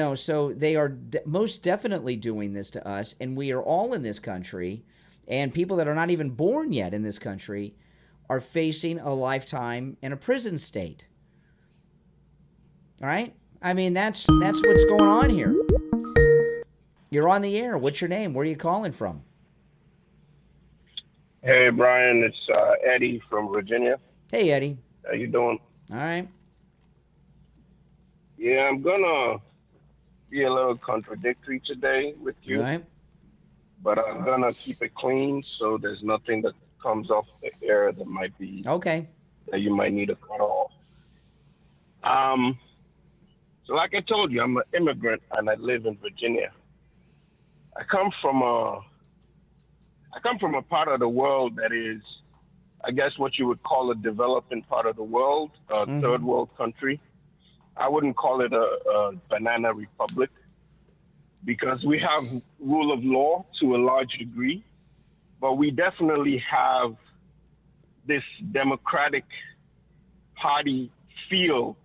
they are most definitely doing this to us, and we are all in this country, and people that are not even born yet in this country are facing a lifetime in a prison state. All right? I mean, that's what's going on here. You're on the air. What's your name? Where are you calling from? Hey, Brian. It's Eddie from Virginia. Hey, Eddie. How you doing? All right. Yeah, I'm gonna be a little contradictory today with you, Right. but I'm gonna keep it clean so there's nothing that comes off the air that might be Okay. that you might need to cut off. So like I told you, I'm an immigrant and I live in Virginia. I come from a part of the world that is, I guess, what you would call a developing part of the world, a third world country. I wouldn't call it a banana republic because we have rule of law to a large degree, but we definitely have this Democratic Party feel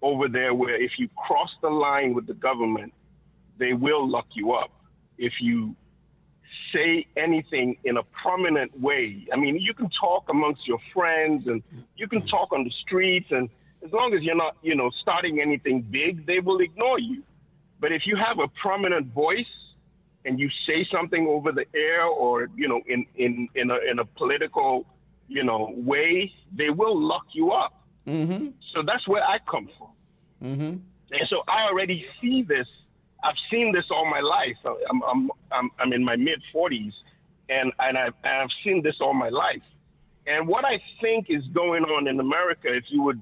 over there where if you cross the line with the government, they will lock you up. If you say anything in a prominent way, I mean, you can talk amongst your friends and you can talk on the streets, and as long as you're not, starting anything big, they will ignore you. But if you have a prominent voice and you say something over the air or, in a political, way, they will lock you up. Mm-hmm. So that's where I come from. Mm-hmm. And so I already see this. I've seen this all my life. I'm in my mid 40s, and I've seen this all my life. And what I think is going on in America, if you would,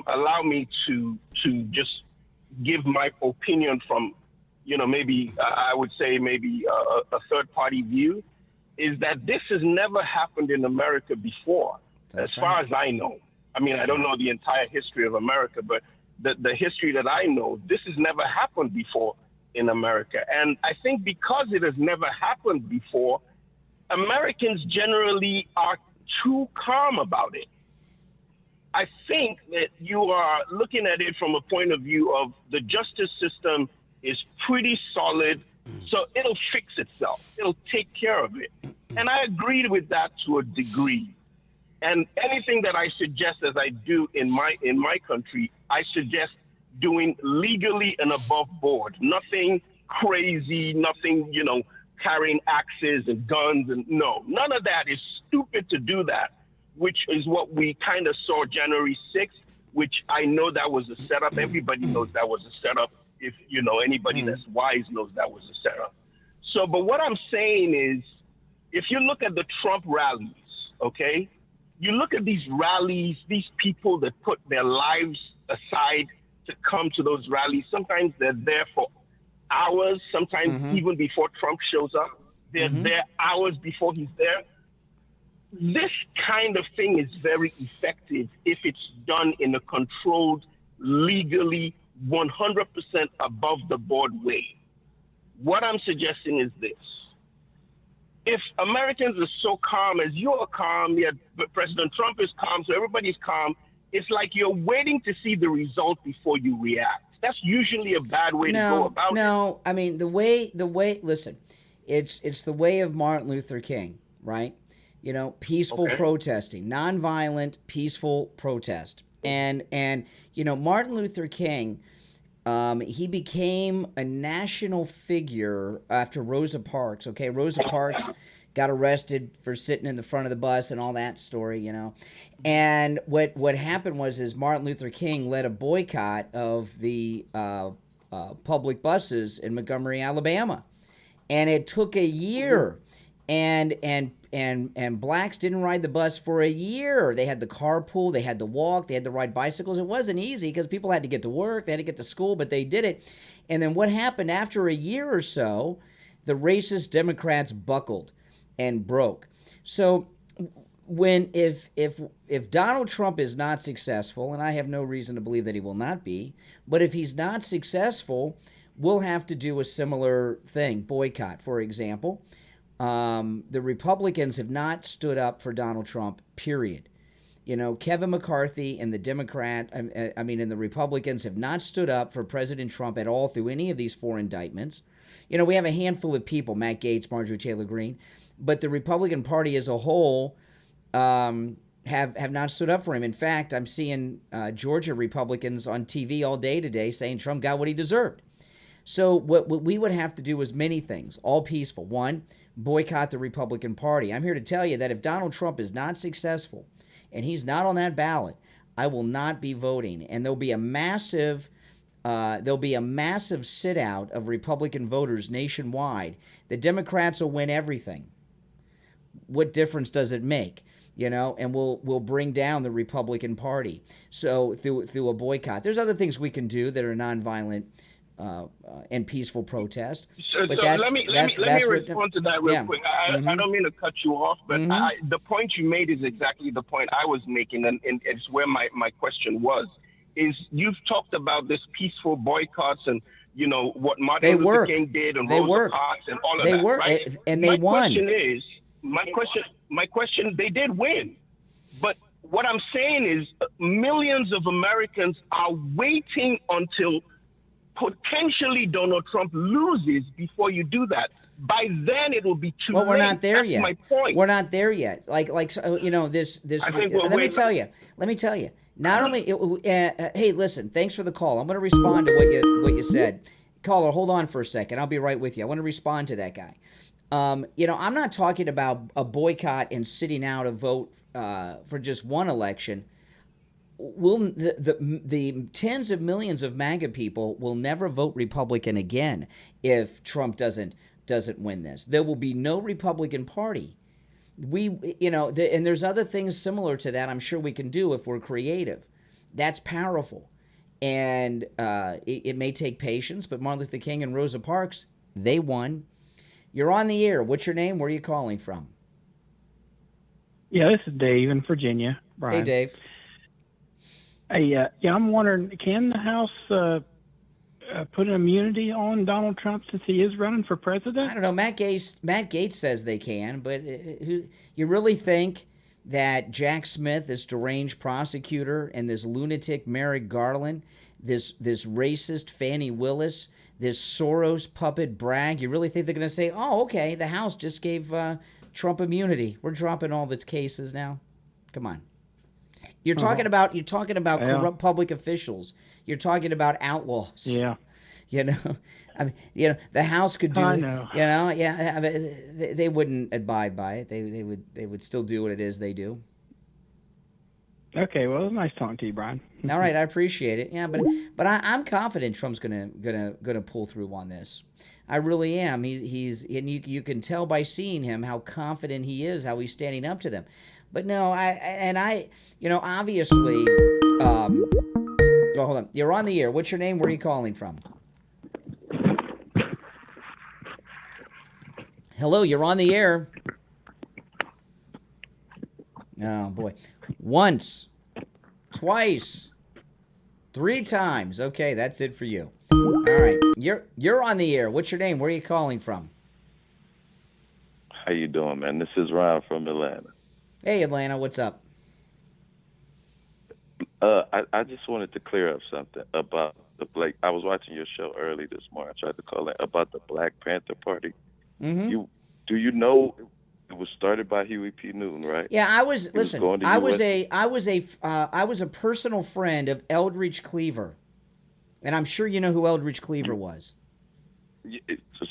allow me to just give my opinion from, maybe I would say maybe a third party view, is that this has never happened in America before, as far as I know. I mean, I don't know the entire history of America, but the history that I know, this has never happened before in America. And I think because it has never happened before, Americans generally are too calm about it. I think that you are looking at it from a point of view of the justice system is pretty solid, so it'll fix itself. It'll take care of it. And I agree with that to a degree. And anything that I suggest as I do in my country, I suggest doing legally and above board. Nothing crazy, nothing, carrying axes and guns, and no, none of that. Is stupid to do that, which is what we kind of saw January 6th, which I know that was a setup. Everybody knows that was a setup. If, anybody that's wise knows that was a setup. So, but what I'm saying is, if you look at the Trump rallies, okay, you look at these rallies, these people that put their lives aside to come to those rallies. Sometimes they're there for hours, sometimes even before Trump shows up. They're there hours before he's there. This kind of thing is very effective if it's done in a controlled, legally, 100% above the board way. What I'm suggesting is this. If Americans are so calm as you're calm, President Trump is calm, so everybody's calm, it's like you're waiting to see the result before you react. That's usually a bad way to go about it. No, I mean, the way, listen, it's the way of Martin Luther King, right? Peaceful protesting, nonviolent, peaceful protest. And Martin Luther King, he became a national figure after Rosa Parks. Okay, Rosa Parks got arrested for sitting in the front of the bus and all that story, And what happened was Martin Luther King led a boycott of the public buses in Montgomery, Alabama, and it took a year, and blacks didn't ride the bus for a year. They had the carpool, they had to walk, they had to ride bicycles. It wasn't easy because people had to get to work, they had to get to school, but they did it. And then what happened after a year or so, the racist Democrats buckled and broke. So if Donald Trump is not successful, and I have no reason to believe that he will not be, but if he's not successful, we'll have to do a similar thing, boycott, for example. The Republicans have not stood up for Donald Trump, period. Kevin McCarthy and the and the Republicans have not stood up for President Trump at all through any of these 4 indictments. We have a handful of people, Matt Gaetz, Marjorie Taylor Greene, but the Republican Party as a whole have not stood up for him. In fact, I'm seeing Georgia Republicans on TV all day today saying Trump got what he deserved. So what we would have to do is many things, all peaceful. One, boycott the Republican Party. I'm here to tell you that if Donald Trump is not successful and he's not on that ballot, I will not be voting. And there'll be a massive There'll be a massive sit-out of Republican voters nationwide. The Democrats will win everything. What difference does it make? You know, and we'll bring down the Republican Party. So through a boycott. There's other things we can do that are nonviolent and peaceful protest. So let me respond to that real quick. I don't mean to cut you off, but the point you made is exactly the point I was making, and it's where my question was. Is you've talked about this peaceful boycotts and, you know, what Martin Luther King did and Rosa Parks and all of that, right? And they won. My question, they did win. But what I'm saying is millions of Americans are waiting until potentially Donald Trump loses before you do that. By then it will be too late. Well, we're not there yet. My point. We're not there yet. Like you know, this. Let me tell you. Not only, hey, listen. Thanks for the call. I'm going to respond to what you said. Caller, hold on for a second. I'll be right with you. I want to respond to that guy. You know, I'm not talking about a boycott and sitting out a vote for just one election. The tens of millions of MAGA people will never vote Republican again if Trump doesn't win this. There will be no Republican Party. And there's other things similar to that I'm sure we can do if we're creative. That's powerful. And it may take patience, but Martin Luther King and Rosa Parks, they won. You're on the air. What's your name? Where are you calling from? Yeah, this is Dave in Virginia. Brian. Hey, Dave. Hey, I'm wondering, can the House put an immunity on Donald Trump since he is running for president? I don't know. Matt Gaetz says they can, but you really think that Jack Smith, this deranged prosecutor, and this lunatic Merrick Garland, this racist Fani Willis, this Soros puppet Bragg, you really think they're going to say, oh, okay, the House just gave Trump immunity. We're dropping all the cases now? Come on. You're talking about corrupt public officials. You're talking about outlaws. Yeah. You know, I mean, you know, the House could do. I know. You know, yeah. I mean, they wouldn't abide by it. They would still do what it is they do. Okay. Well, it was nice talking to you, Brian. All right, I appreciate it. Yeah, but I'm confident Trump's gonna pull through on this. I really am. He's and you can tell by seeing him how confident he is, how he's standing up to them. But no, obviously. Oh, hold on. You're on the air. What's your name? Where are you calling from? Hello, you're on the air. Oh, boy. Once, twice, 3 times. Okay, that's it for you. All right. You're on the air. What's your name? Where are you calling from? How you doing, man? This is Ryan from Atlanta. Hey, Atlanta. What's up? I just wanted to clear up something about I was watching your show early this morning. I tried to call in about the Black Panther Party. Mm-hmm. Do you know it was started by Huey P. Newton, right? Yeah, I was a personal friend of Eldridge Cleaver, and I'm sure you know who Eldridge Cleaver was.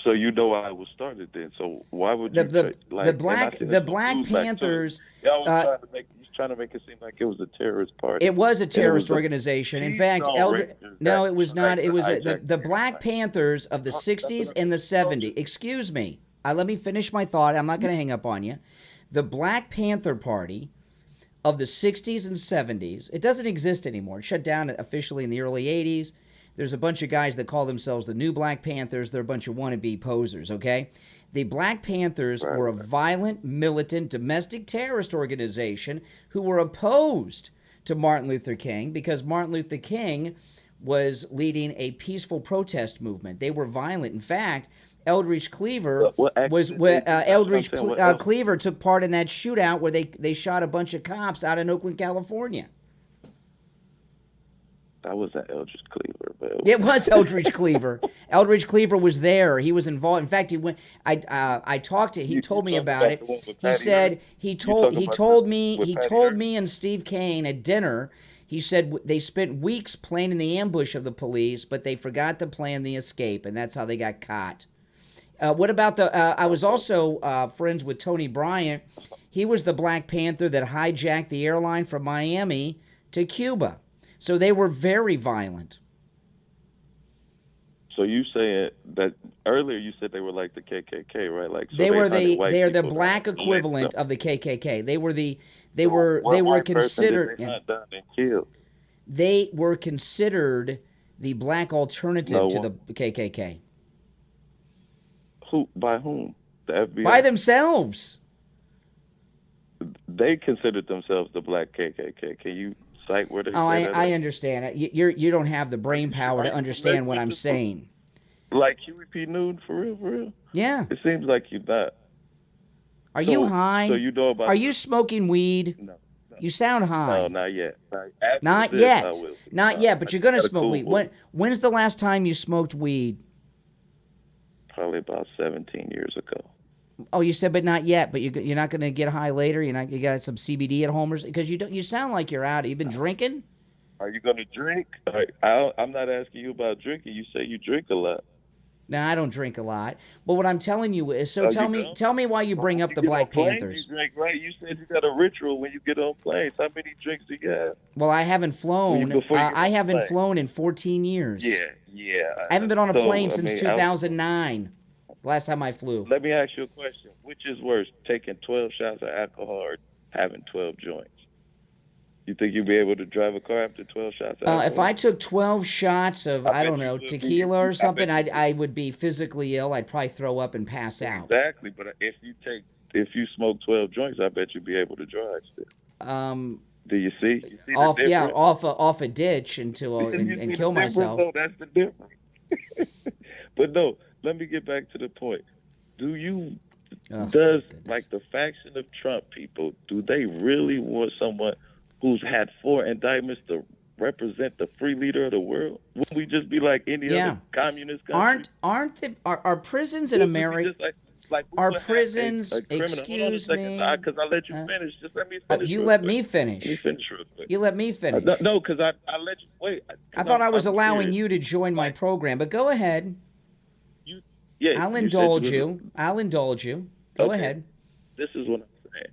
So you know why it was started then. So why would the Black Panthers? Trying to make it seem like it was a terrorist party. It was a terrorist organization. In fact, no, it was not. It was the Black Panthers of the 60s and the 70s. Excuse me. Let me finish my thought. I'm not going to hang up on you. The Black Panther Party of the 60s and 70s, it doesn't exist anymore. It shut down officially in the early 80s. There's a bunch of guys that call themselves the New Black Panthers. They're a bunch of wannabe posers, okay? The Black Panthers were a violent, militant, domestic terrorist organization who were opposed to Martin Luther King because Martin Luther King was leading a peaceful protest movement. They were violent. In fact, Eldridge Cleaver Cleaver took part in that shootout where they shot a bunch of cops out in Oakland, California. That wasn't Eldridge Cleaver, but it was Eldridge Cleaver. Eldridge Cleaver was there. He was involved. In fact, he went. I talked to. He told me about it. He said he told me and Steve Kane at dinner. He said they spent weeks planning the ambush of the police, but they forgot to plan the escape, and that's how they got caught. What about the? I was also friends with Tony Bryant. He was the Black Panther that hijacked the airline from Miami to Cuba. So they were very violent. So you saying that earlier? You said they were like the KKK, right? Like so They were hunted white they are the people black down and equivalent lynched them. of the KKK. They were What white person did considered they hunt down and kill? they were considered the black alternative No, to the KKK. Who? By whom? The FBI. By themselves. They considered themselves the black KKK. Can you cite where they? Oh, say that I at? understand. You don't have the brain power to understand what I'm saying. Like Huey P. Newton, for real, for real. Yeah. It seems like you're not. Are you high? So you know about? Are you smoking weed? No. You sound high. No, not yet. After Not this, yet. I will. Not yet, but you're going to got a smoke cool weed. voice. When's the last time you smoked weed? Probably about 17 years ago. Oh, you said, but not yet. But you're not going to get high later. You got some CBD at home, because you sound like you're out. You've been drinking. Are you going to drink? I'm not asking you about drinking. You say you drink a lot. No, I don't drink a lot. But what I'm telling you is, Oh, tell you me, don't? tell me why you bring up the get Black on planes, Panthers. You drink, right? You said you got a ritual when you get on planes. How many drinks do you have? Well, I haven't flown. before you get I on haven't plane. flown in 14 years. Yeah. I haven't been on a So, plane I since mean, 2009. Last time I flew. Let me ask you a question. Which is worse, taking 12 shots of alcohol or having 12 joints? You think you'd be able to drive a car after 12 shots of alcohol? If I took 12 shots of, I don't know, would. tequila or I something, bet I would be physically ill. I'd probably throw up and pass out. Exactly, but if you smoke 12 joints, I bet you'd be able to drive still. Do you see? You see Off, the difference? off a ditch until You see and the kill difference, myself. though? That's the difference. But no, let me get back to the point. Does like the faction of Trump people, do they really want someone who's had 4 indictments to represent the free leader of the world? Wouldn't we just be like any other communist country? Are prisons in America? Are prisons? Excuse me. Because I let you finish. Just let me finish. You let me finish. Let me finish real quick. You let me finish. No, because I let you wait. I thought I was allowing you to join my program, but go ahead. I'll indulge you. I'll indulge you. Go ahead. This is what I'm saying.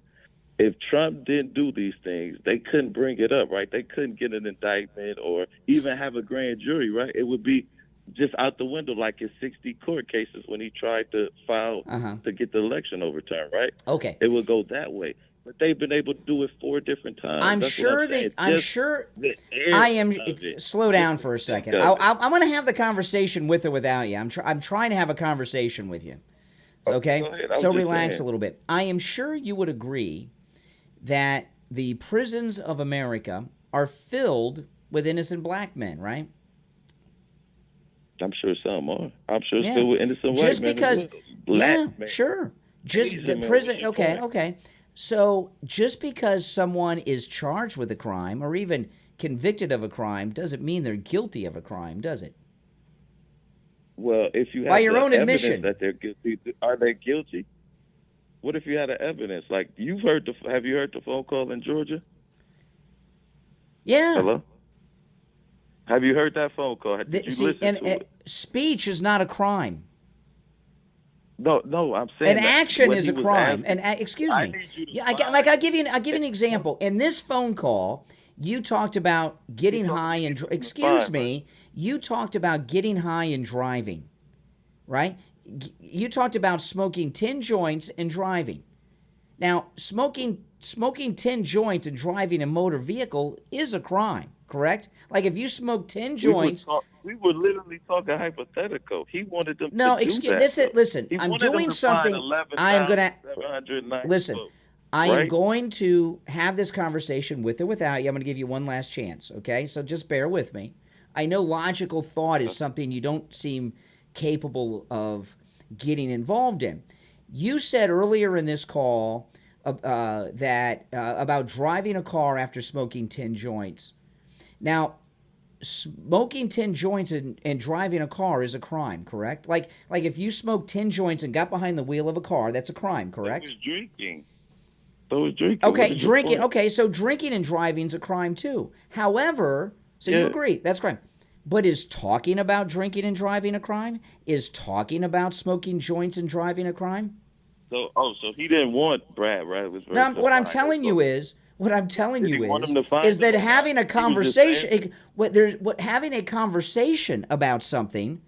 If Trump didn't do these things, they couldn't bring it up, right? They couldn't get an indictment or even have a grand jury, right? It would be just out the window like his 60 court cases when he tried to file to get the election overturned, right? Okay. It would go that way. But they've been able to do it 4 different times. I'm That's sure what that saying. I'm Just sure the air I am. of it. Slow down for a second. I'm going to have the conversation with or without you. I'm trying to have a conversation with you. Okay, go ahead. I was so just relax saying. a little bit. I am sure you would agree that the prisons of America are filled with innocent black men, right? I'm sure some are. I'm sure still with innocent white Just men because, as well. Black men. sure. Just Asian the men, prison. what's your Okay, point? okay. So just because someone is charged with a crime or even convicted of a crime doesn't mean they're guilty of a crime, does it? Well, if you have By your the own evidence admission. that they're guilty, are they guilty? What if you had the evidence? Like have you heard the phone call in Georgia? Yeah. Hello. Have you heard that phone call? Did you listen to it? Speech is not a crime. No, I'm saying An that action what is he a was excuse asking- me. I need you to Yeah, I'll give you an example. In this phone call, you talked about getting high and you talked about getting high and driving, right? You talked about smoking 10 joints and driving. Now, smoking 10 joints and driving a motor vehicle is a crime, correct? Like if you smoke 10 joints. We were literally talking hypothetical. He wanted them No, to do that. listen. He I'm wanted them doing to find something. I am gonna 11,790 listen. votes, I am right? going to have this conversation with or without you. I'm going to give you one last chance. Okay, so just bear with me. I know logical thought is something you don't seem capable of getting involved in. You said earlier in this call that about driving a car after smoking 10 joints. Now, smoking 10 joints and driving a car is a crime, correct? Like if you smoked 10 joints and got behind the wheel of a car, that's a crime, correct? So was drinking. What Okay, is your drinking. point? Okay, so drinking and driving is a crime too. However, so you Yeah. agree that's a crime. But is talking about drinking and driving a crime? Is talking about smoking joints and driving a crime? So he didn't want Brad Radley's version. Now, what I'm telling you is Did he want him to find is that him? having a He was just saying- conversation, having a conversation about something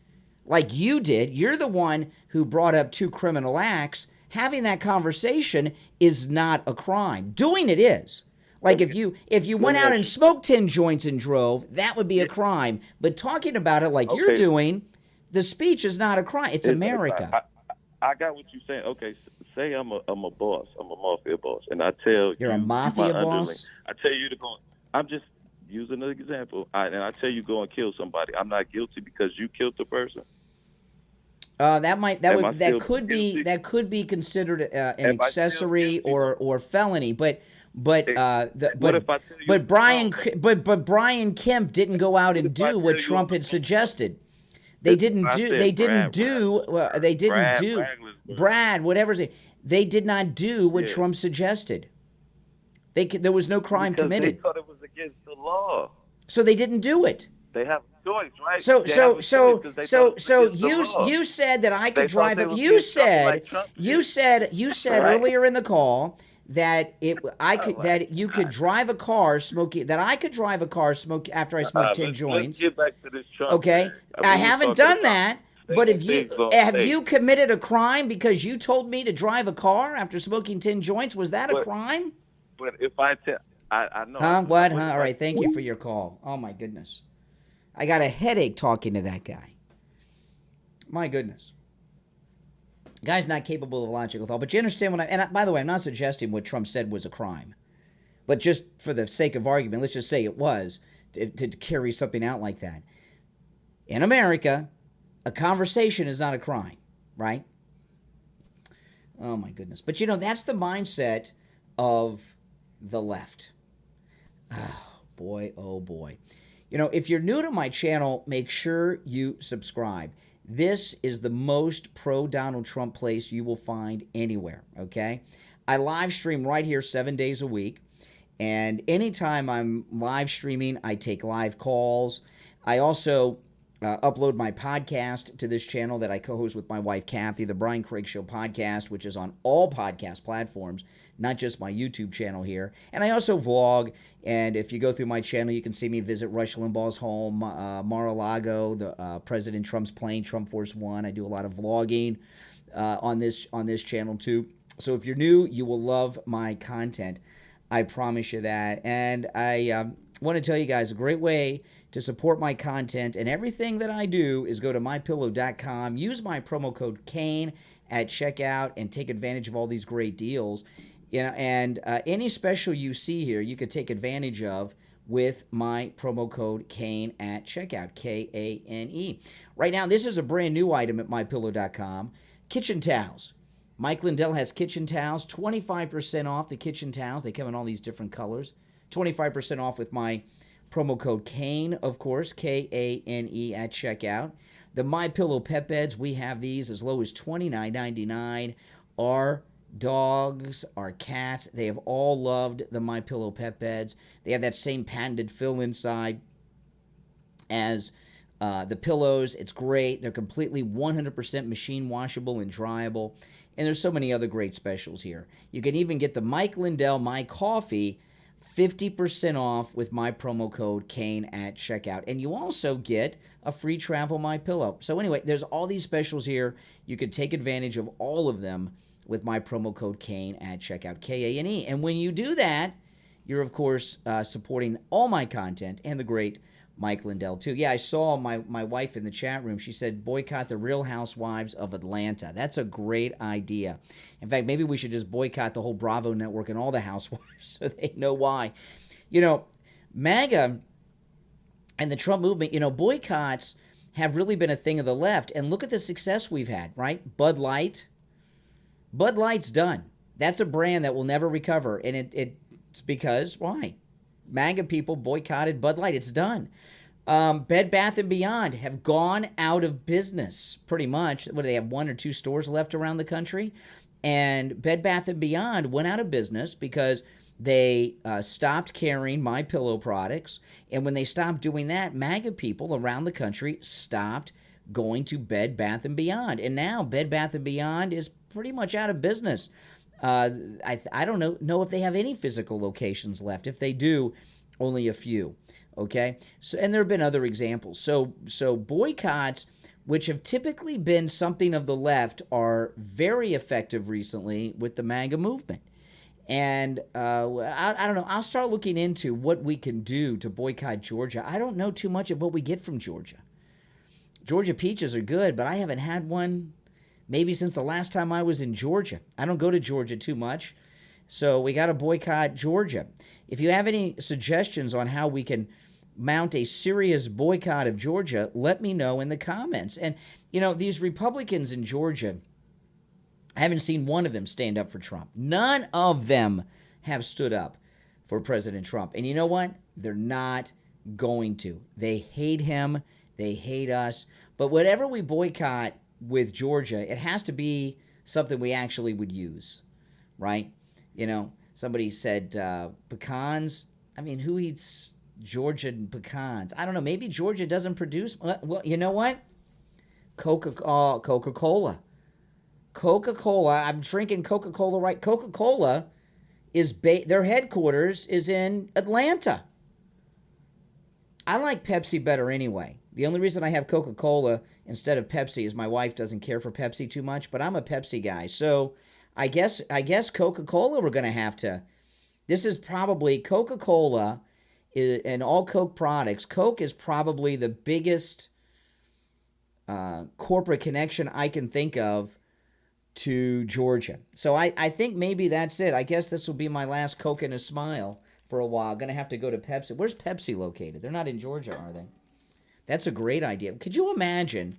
like you did. You're the one who brought up 2 criminal acts. Having that conversation is not a crime. Doing it is. Like if you went out and smoked 10 joints and drove, that would be a crime. But talking about it like you're doing, the speech is not a crime. It's America. I got what you're saying. Okay, say I'm a boss. I'm a mafia boss, and I tell you're a mafia boss. I tell you to go. I'm just using an example, and I tell you go and kill somebody. I'm not guilty because you killed the person. That could be considered an accessory or felony, but Brian Kemp didn't go out and do what Trump had suggested. They did not do what Trump suggested. There was no crime committed. They thought it was against the law. So they didn't do it. They have a choice, right? So you said that I could drive it. You said earlier in the call that you could drive a car smoking. That I could drive a car smoke after I smoked 10 joints. Let's get back to this Trump. Okay, I haven't done that. But have you committed a crime because you told me to drive a car after smoking 10 joints? Was that a crime? But if I tell, I know. Huh? What? Huh? All right. Thank you for your call. Oh my goodness, I got a headache talking to that guy. My goodness. Guy's not capable of logical thought. But you understand what and by the way, I'm not suggesting what Trump said was a crime. But just for the sake of argument, let's just say it was to carry something out like that. In America, a conversation is not a crime, right? Oh my goodness. But that's the mindset of the left. Oh boy, oh boy. If you're new to my channel, make sure you subscribe. This is the most pro-Donald Trump place you will find anywhere, okay? I live stream right here 7 days a week, and anytime I'm live streaming, I take live calls. I also upload my podcast to this channel that I co-host with my wife, Kathy, the Brian Craig Show podcast, which is on all podcast platforms, not just my YouTube channel here. And I also vlog, and if you go through my channel, you can see me visit Rush Limbaugh's home, Mar-a-Lago, the President Trump's plane, Trump Force One. I do a lot of vlogging on this channel too. So if you're new, you will love my content. I promise you that. And I want to tell you guys, a great way to support my content and everything that I do is go to mypillow.com, use my promo code Kane at checkout, and take advantage of all these great deals. And any special you see here, you could take advantage of with my promo code Kane at checkout, Kane. Right now, this is a brand new item at mypillow.com, kitchen towels. Mike Lindell has kitchen towels, 25% off the kitchen towels. They come in all these different colors. 25% off with my promo code Kane, of course, Kane at checkout. The MyPillow pet beds, we have these as low as $29.99. Our dogs, our cats, they have all loved the MyPillow pet beds. They have that same patented fill inside as the pillows. It's great. They're completely 100% machine washable and dryable. And there's so many other great specials here. You can even get the Mike Lindell My Coffee 50% off with my promo code Kane at checkout. And you also get a free travel MyPillow. So anyway, there's all these specials here. You can take advantage of all of them with my promo code Kane at checkout, Kane. And when you do that, you're, of course, supporting all my content and the great Mike Lindell, too. Yeah, I saw my wife in the chat room. She said, boycott the Real Housewives of Atlanta. That's a great idea. In fact, maybe we should just boycott the whole Bravo network and all the housewives so they know why. MAGA and the Trump movement, boycotts have really been a thing of the left. And look at the success we've had, right? Bud Light's done. That's a brand that will never recover. And it's because, why? MAGA people boycotted Bud Light. It's done. Bed Bath & Beyond have gone out of business, pretty much. What do they have, 1 or 2 stores left around the country? And Bed Bath & Beyond went out of business because they stopped carrying MyPillow products. And when they stopped doing that, MAGA people around the country stopped going to Bed Bath & Beyond. And now Bed Bath & Beyond is pretty much out of business. I don't know if they have any physical locations left. If they do, only a few. Okay? So, and there have been other examples. So boycotts which have typically been something of the left, are very effective recently with the MAGA movement. And I don't know. I'll start looking into what we can do to boycott Georgia. I don't know too much of what we get from Georgia. Georgia peaches are good, but I haven't had one maybe since the last time I was in Georgia. I don't go to Georgia too much, so we got to boycott Georgia. If you have any suggestions on how we can mount a serious boycott of Georgia, let me know in the comments. And, you know, these Republicans in Georgia, I haven't seen one of them stand up for Trump. None of them have stood up for President Trump. And you know what? They're not going to. They hate him. They hate us. But whatever we boycott with Georgia, it has to be something we actually would use, right? You know, somebody said pecans. I mean, who eats Georgian pecans? I don't know. Maybe Georgia doesn't produce. Well, you know what? Coca-Cola. Coca-Cola. I'm drinking Coca-Cola, right? Coca-Cola is their headquarters is in Atlanta. I like Pepsi better anyway. The only reason I have Coca-Cola instead of Pepsi is my wife doesn't care for Pepsi too much, but I'm a Pepsi guy. So I guess Coca-Cola we're going to have to. This is probably Coca-Cola and all Coke products. Coke is probably the biggest corporate connection I can think of to Georgia. So I think maybe that's it. I guess this will be my last Coke and a smile for a while. Going to have to go to Pepsi. Where's Pepsi located? They're not in Georgia, are they? That's a great idea. Could you imagine?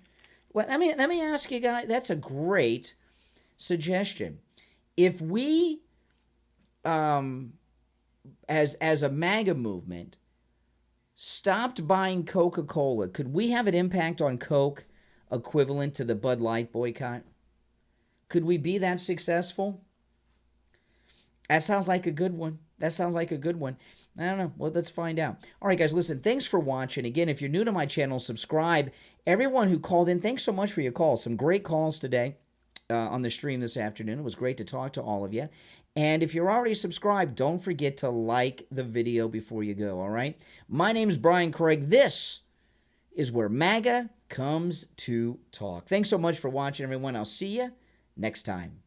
Well, let me ask you guys. That's a great suggestion. If we, as a MAGA movement, stopped buying Coca-Cola, could we have an impact on Coke equivalent to the Bud Light boycott? Could we be that successful? That sounds like a good one. I don't know. Well, let's find out. All right, guys, listen, thanks for watching. Again, if you're new to my channel, subscribe. Everyone who called in, thanks so much for your calls. Some great calls today on the stream this afternoon. It was great to talk to all of you. And if you're already subscribed, don't forget to like the video before you go, all right? My name's Brian Craig. This is where MAGA comes to talk. Thanks so much for watching, everyone. I'll see you next time.